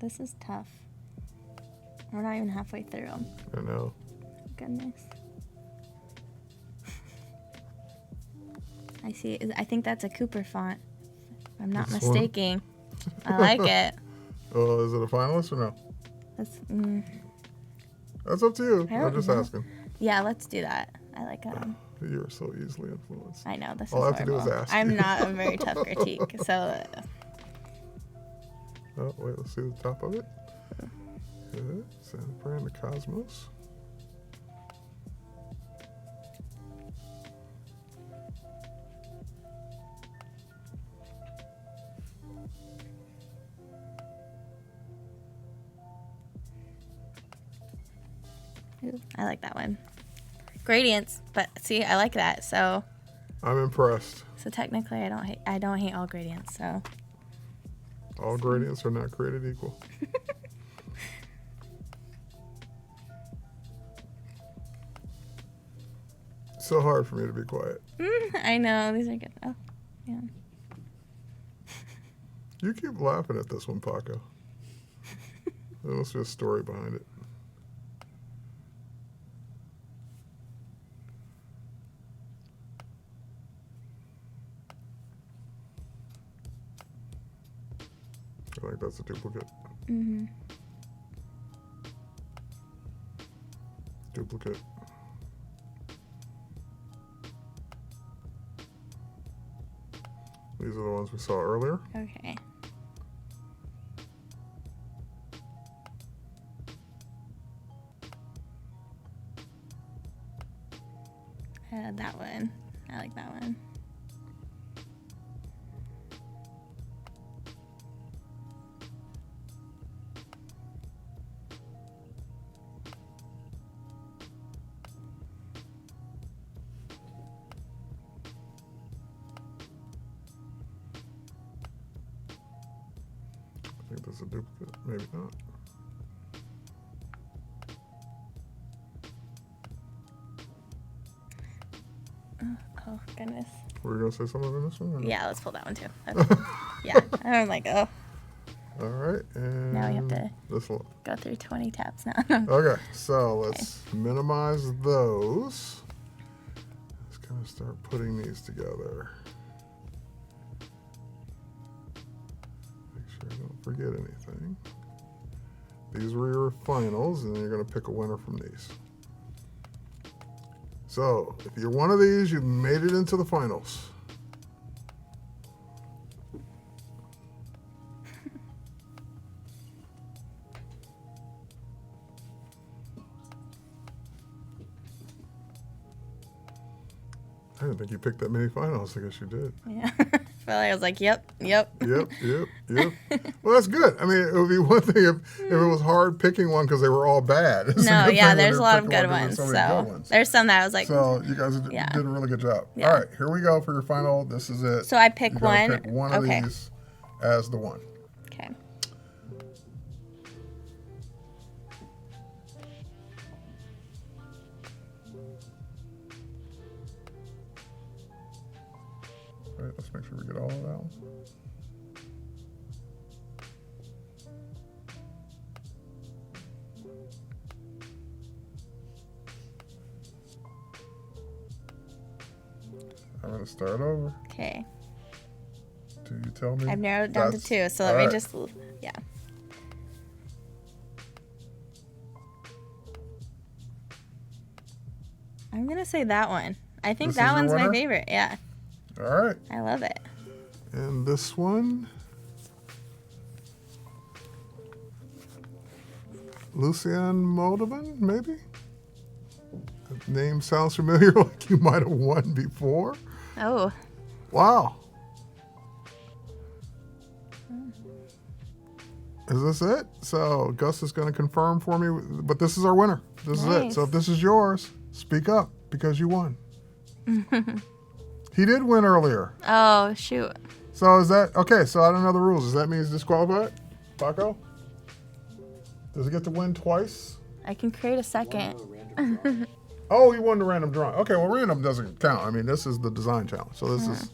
This is tough. We're not even halfway through. I know. Goodness. I see. I think that's a Cooper font. If I'm not This one? mistaken. I like it. Oh, is it a finalist or no? That's, That's up to you. I I'm don't just know. asking. yeah, let's do that. I like You're so easily influenced. I know this All I is have to do is horrible. ask I'm you. not a very tough critique, so Oh, wait, let's see the top of it. Good. Santa Brand the Cosmos. ooh, I like that one. Gradients, but see, I like that. So I'm impressed. technically, I don't hate all gradients. So All gradients are not created equal. So hard for me to be quiet. I know these are good. Oh, yeah. You keep laughing at this one, Paco. There must be a story behind it. I think that's a duplicate. Mm-hmm. Duplicate. These are the ones we saw earlier. Okay. That one. I like that one. I think that's a duplicate. Maybe not. Oh, goodness. Were you going to say something in this one? Or no? Yeah, let's pull that one too. Okay. Yeah. I'm like, oh, All right. And Now we have to- this one. go through 20 tabs now. Okay, so let's minimize those. Let's kind of start putting these together. Make sure I don't forget anything. These were your finals, and then you're going to pick a winner from these. So, if you're one of these, you've made it into the finals. I didn't think you picked that many finals. I guess you did. Yeah. Well, I was like, yep. Yep. Well, that's good. I mean, it would be one thing if it was hard picking one because they were all bad. It's No, good yeah, thing when there's a you're lot of picking good one ones. 'cause So there's so many good ones. there's some that I was like, So you guys Yeah. did a really good job. Yeah. All right, here we go for your final. This is it. so I pick You gotta one. pick one of Okay. these as the one. Okay. All right, let's make sure we get all of that one. I'm going to start over. Okay. Do you tell me? I've narrowed it down to That's- 2, so all let me right. just, yeah. I'm going to say that one. I think This that is your one's my winner? favorite. Yeah, All right. I love it. And this one, Lucian Moldovan, maybe? The name sounds familiar, like you might have won before. Oh, Wow. Is this it? So Gus is going to confirm for me, but this is our winner. This is it. So if this is yours, speak up because you won. He did win earlier. oh, shoot. So is that okay? So I don't know the rules. Does that mean he's disqualified? Paco? Does he get to win twice? I can create a second. Random drawing. Oh, he won the random drawing. Okay, well, random doesn't count. I mean, this is the design challenge. So this is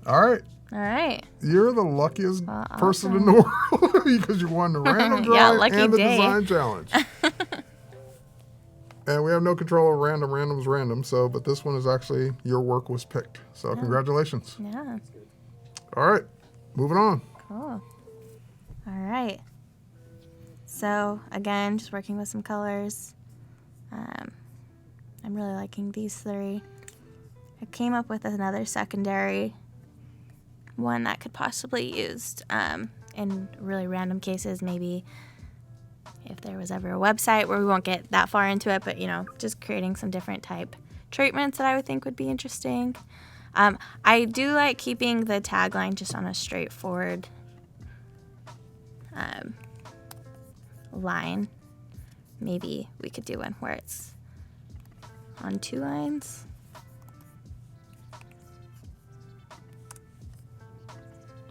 all right. All right. You're the luckiest Well, person in the world because you won the random Yeah, drawing lucky and the day. design challenge. And we have no control of random. Random's random. So, but this one is actually your work was picked. So congratulations. Yeah, All right, moving on. cool. All right. So, again, just working with some colors. I'm really liking these 3. I came up with another secondary one that could possibly be used in really random cases, maybe if there was ever a website where we won't get that far into it, but, you know, just creating some different type treatments that I would think would be interesting. I do like keeping the tagline just on a straightforward line. Maybe we could do one where it's on 2 lines.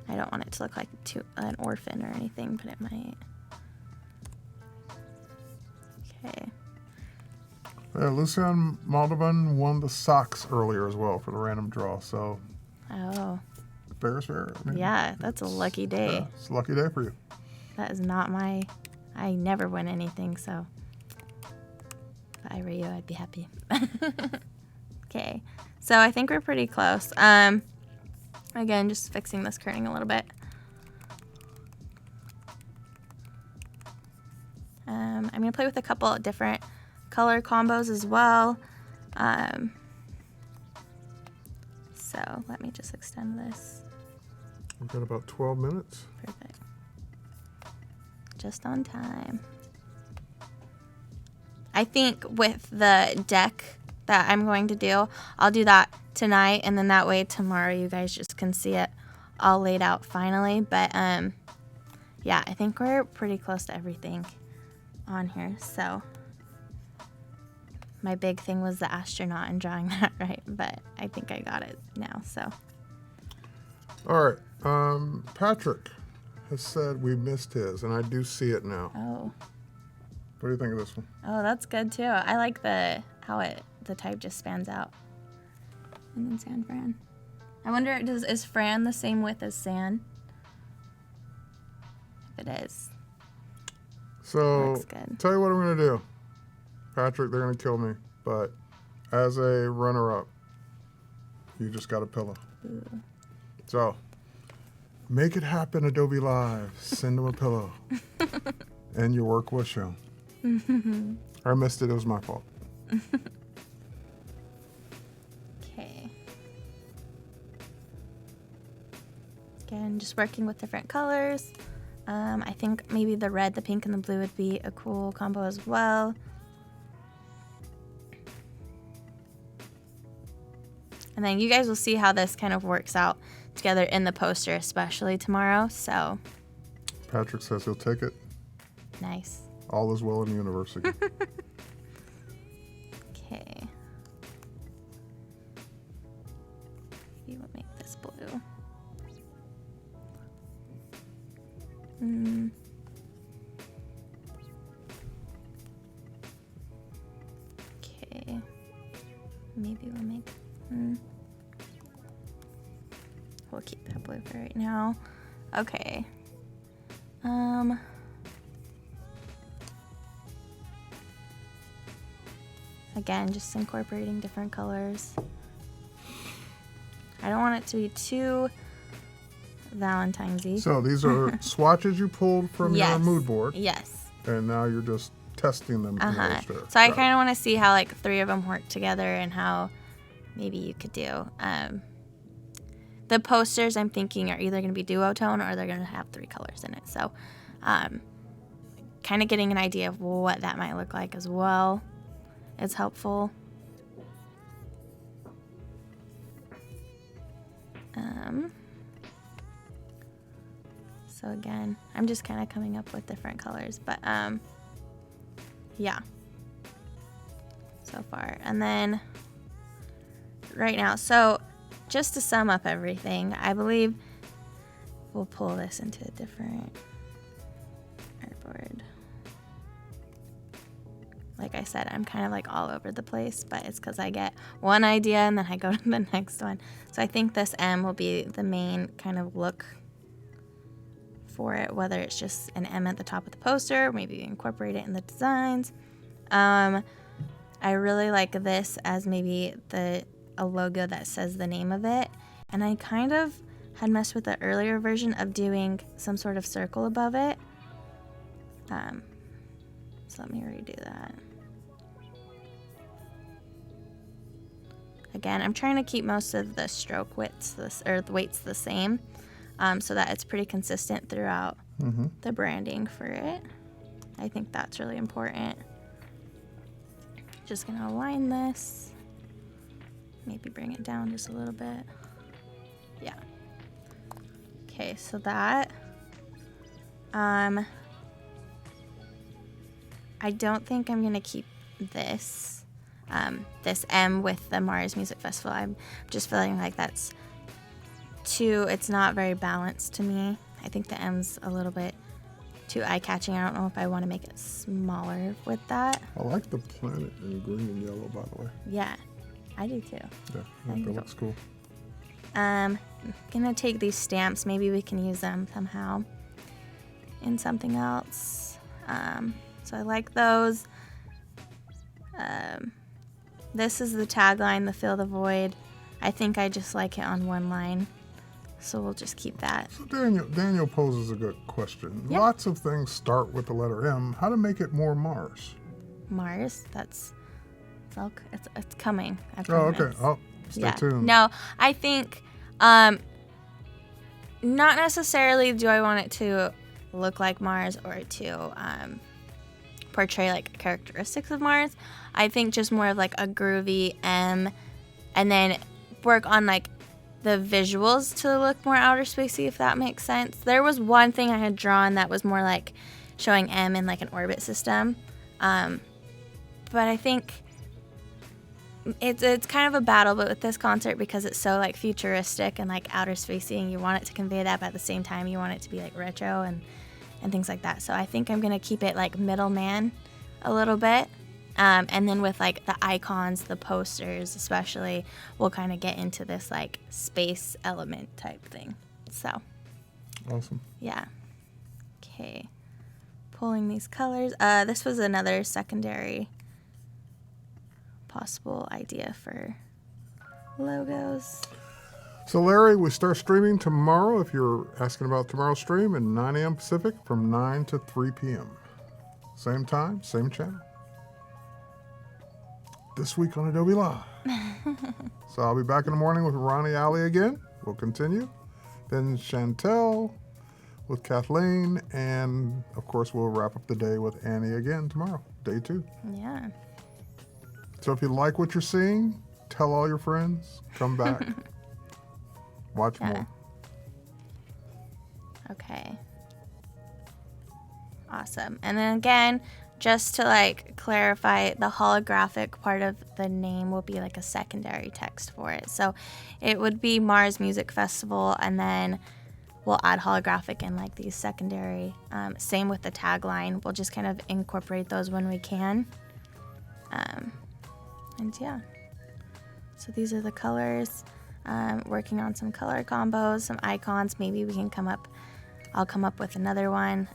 I don't want it to look like an orphan or anything, but it might. Okay. Lucian Moldovan won the socks earlier as well for the random draw. So Oh, fair is fair. I mean, yeah, that's a lucky day. yeah, it's a lucky day for you. That is not my. I never win anything, so if I were you, I'd be happy. Okay, so I think we're pretty close. Again, just fixing this kerning a little bit. I'm gonna play with a couple of different color combos as well. So let me just extend this. We've got about 12 minutes. Perfect. Just on time. I think with the deck that I'm going to do, I'll do that tonight, and then that way tomorrow you guys just can see it all laid out finally. But yeah, I think we're pretty close to everything on here. So my big thing was the astronaut and drawing that right, but I think I got it now. So All right. Patrick has said we missed his, and I do see it now. oh. What do you think of this one? Oh, that's good too. I like the type just spans out. And then San Fran. I wonder, is Fran the same width as San? If it is. So, Looks good. tell you what I'm going to do. Patrick, they're going to kill me, but as a runner-up, you just got a pillow. Ooh. So, make it happen, Adobe Live. Send them a pillow. And your work was shown. I missed it. It was my fault. Okay. Again, just working with different colors. I think maybe the red, the pink, and the blue would be a cool combo as well. And then you guys will see how this kind of works out together in the poster, especially tomorrow. So, Patrick says he'll take it. nice. All is well in the universe again. Okay. Maybe we'll make this blue. Okay. Maybe we'll make. We'll keep that blue for right now. Okay. Again, just incorporating different colors. I don't want it to be too Valentine's-y. So these are swatches you pulled from your mood board, Yes. and now you're just testing them in Illustrator. So I Got it. kind of want to see how like 3 of them work together and how maybe you could do. The posters I'm thinking are either going to be duotone or they're going to have 3 colors in it. So kind of getting an idea of what that might look like as well is helpful. So again, I'm just kind of coming up with different colors, but yeah, so far. And then right now, so just to sum up everything, I believe we'll pull this into a different artboard. Like I said, I'm kind of like all over the place, but it's because I get one idea and then I go to the next one. So I think this M will be the main kind of look for it, whether it's just an M at the top of the poster, maybe incorporate it in the designs. I really like this as maybe a logo that says the name of it. And I kind of had messed with the earlier version of doing some sort of circle above it. So let me redo that. Again, I'm trying to keep most of the stroke widths, the weights the same, so that it's pretty consistent throughout the branding for it. I think that's really important. Just gonna align this. Maybe bring it down just a little bit. Yeah. Okay, so that. I don't think I'm gonna keep this M with the Mars Music Festival. I'm just feeling like that's it's not very balanced to me. I think the M's a little bit too eye-catching. I don't know if I want to make it smaller with that. I like the planet in green and yellow, by the way. Yeah, I do too. Yeah, I think that looks cool. I'm gonna take these stamps. Maybe we can use them somehow in something else. So I like those. This is the tagline, the Fill the Void. I think I just like it on one line. So we'll just keep that. So Daniel poses a good question. Yep. Lots of things start with the letter M. How to make it more Mars? Mars, it's coming. I Oh, okay. promise. Oh, stay tuned. No, I think not necessarily do I want it to look like Mars or to portray like characteristics of Mars. I think just more of like a groovy M, and then work on like the visuals to look more outer spacey, if that makes sense. There was one thing I had drawn that was more like showing M in like an orbit system, but I think it's kind of a battle, but with this concert, because it's so like futuristic and like outer spacey, and you want it to convey that, but at the same time you want it to be like retro and things like that. So I think I'm gonna keep it like middleman a little bit, and then with like the icons, the posters especially, we'll kind of get into this like space element type thing. So Awesome. yeah. Okay, pulling these colors. This was another secondary possible idea for logos. So Larry, we start streaming tomorrow. If you're asking about tomorrow's stream, at 9 a.m. Pacific from 9 to 3 p.m. Same time, same channel. This week on Adobe Live. So I'll be back in the morning with Ronnie Alley again. We'll continue. Then Chantel with Kathleen. And of course, we'll wrap up the day with Annie again tomorrow, day 2. Yeah. So if you like what you're seeing, tell all your friends, come back. Watch more. Okay. Awesome. And then again, just to like clarify, the holographic part of the name will be like a secondary text for it. So it would be Mars Music Festival, and then we'll add holographic in like these secondary. Same with the tagline. We'll just kind of incorporate those when we can. And yeah. So these are the colors. Working on some color combos, some icons. Maybe we can I'll come up with another one.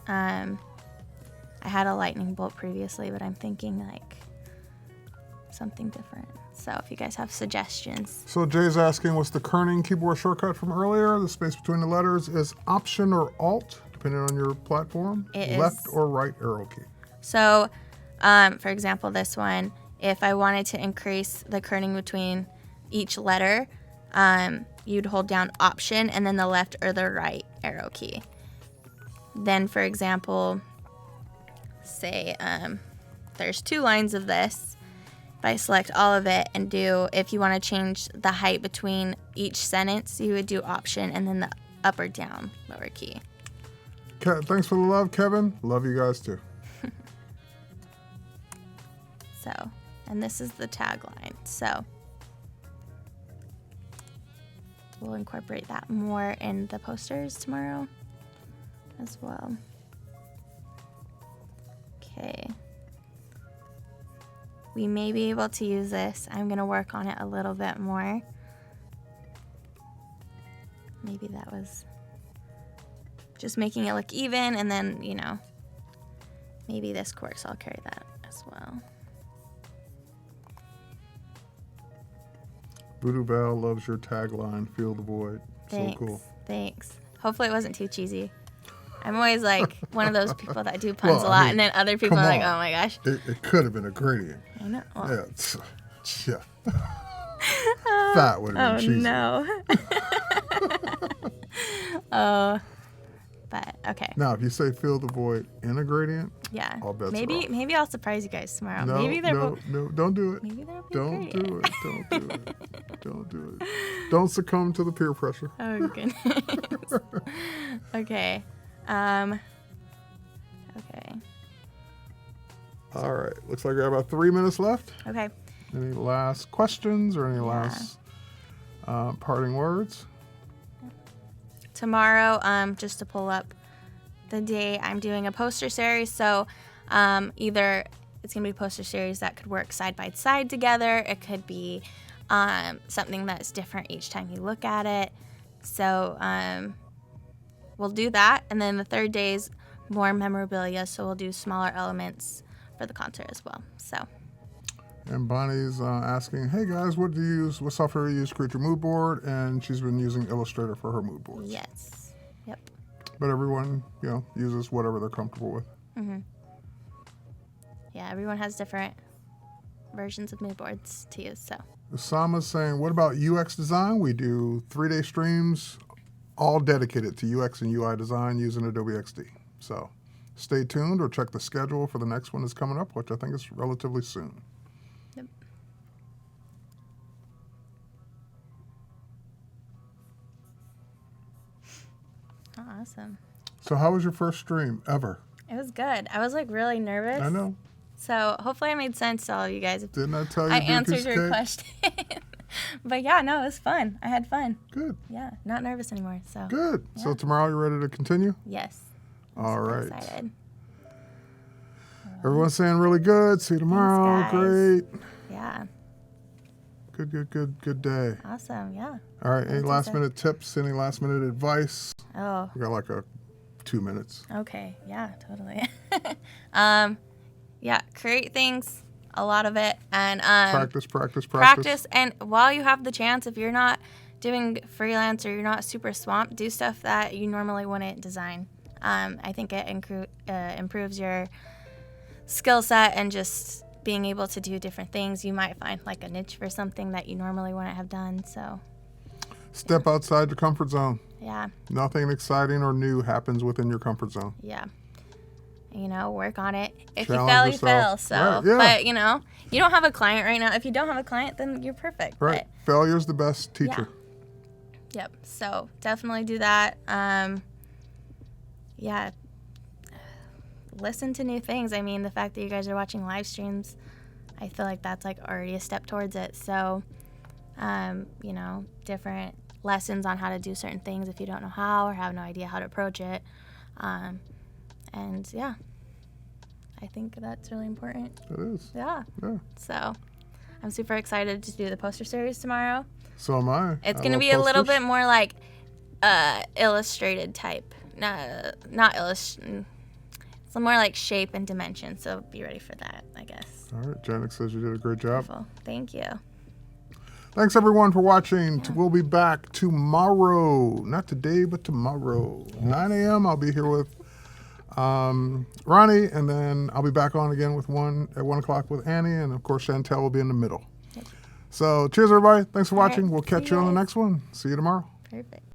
I had a lightning bolt previously, but I'm thinking like something different. So if you guys have suggestions. So Jay's asking, what's the kerning keyboard shortcut from earlier? The space between the letters is Option or Alt, depending on your platform. It Left is- or right arrow key. So, for example, this one, if I wanted to increase the kerning between each letter, you'd hold down Option and then the left or the right arrow key. Then, for example, say there's 2 lines of this. If I select all of it and if you want to change the height between each sentence, you would do Option and then the up or down lower key. Thanks for the love, Kevin. Love you guys too. So, and this is the tagline. So we'll incorporate that more in the posters tomorrow as well. Okay. We may be able to use this. I'm going to work on it a little bit more. Maybe that was just making it look even, and then, maybe this course I'll carry that as well. Voodoo Val loves your tagline, Feel the Void. Thanks. So cool. Thanks. Hopefully it wasn't too cheesy. I'm always like one of those people that do puns Well, a lot, I mean, and then other people come are like, on. oh my gosh. It could have been a gradient. I know. Well, Yeah. That would have been cheesy. no. Oh, but okay. Now, if you say Feel the Void in a gradient, Yeah. all bets are Maybe off. maybe I'll surprise you guys tomorrow. no, maybe they're no, don't do it. maybe they'll be Don't great. do it. Don't do it. Don't do it. Don't succumb to the peer pressure. Oh goodness. Okay. Okay. All right. Looks like we have about 3 minutes left. Okay. Any last questions or any last parting words? Tomorrow, just to pull up the day, I'm doing a poster series. So either it's going to be a poster series that could work side by side together. It could be something that's different each time you look at it. So we'll do that. And then the third day is more memorabilia. So we'll do smaller elements for the concert as well. So. And Bonnie's asking, hey guys, what software do you use to create your mood board? And she's been using Illustrator for her mood boards. Yes. Yep. But everyone, uses whatever they're comfortable with. Mm-hmm. Yeah, everyone has different versions of mood boards to use. So. Osama's saying, what about UX design? We do 3-day streams, all dedicated to UX and UI design using Adobe XD. So stay tuned or check the schedule for the next one that's coming up, which I think is relatively soon. Yep. Awesome. So how was your first stream ever? It was good. I was like really nervous. I know. So hopefully I made sense to all you guys. Didn't I tell you? I to do a answered piece of your cake? question. But yeah, no, it was fun. I had fun. Good. Yeah, not nervous anymore. So Good. So Yeah. tomorrow you're ready to continue? yes. I'm All super right. excited. Everyone's saying really good. See you tomorrow. guys. Great. Yeah. Good day. Awesome. Yeah. All right. Any That's last awesome. minute tips? Any last minute advice? Oh. We got like 2 minutes. Okay. Yeah. Totally. Yeah. Create things. A lot of it, and practice. And while you have the chance, if you're not doing freelance or you're not super swamped, do stuff that you normally wouldn't design. I think it improves your skill set and just being able to do different things. You might find like a niche for something that you normally wouldn't have done. So Step outside your comfort zone. yeah, Nothing exciting or new happens within your comfort zone. yeah. Work on it. If Challenge you fail, you fail. yourself. So, Right, yeah. but you don't have a client right now. If you don't have a client, then you're perfect. Right. Failure's the best teacher. Yep. So definitely do that. Yeah. Listen to new things. I mean, the fact that you guys are watching live streams, I feel like that's like already a step towards it. So, different lessons on how to do certain things if you don't know how or have no idea how to approach it. And yeah, I think that's really important. It is. Yeah. Yeah. So I'm super excited to do the poster series tomorrow. So am I. It's I going to love be a little posters. bit more like illustrated type. Not illustrated. It's more like shape and dimension. So be ready for that, I guess. All right. Janet says you did a great job. Wonderful. Thank you. Thanks everyone for watching. We'll be back tomorrow. Not today, but tomorrow. 9 a.m. I'll be here with Ronnie, and then I'll be back on again with at 1 o'clock with Annie, and of course Chantel will be in the middle. Yep. So cheers everybody. Thanks for All right. watching. We'll catch See you you on the guys. next one. See you tomorrow. Perfect.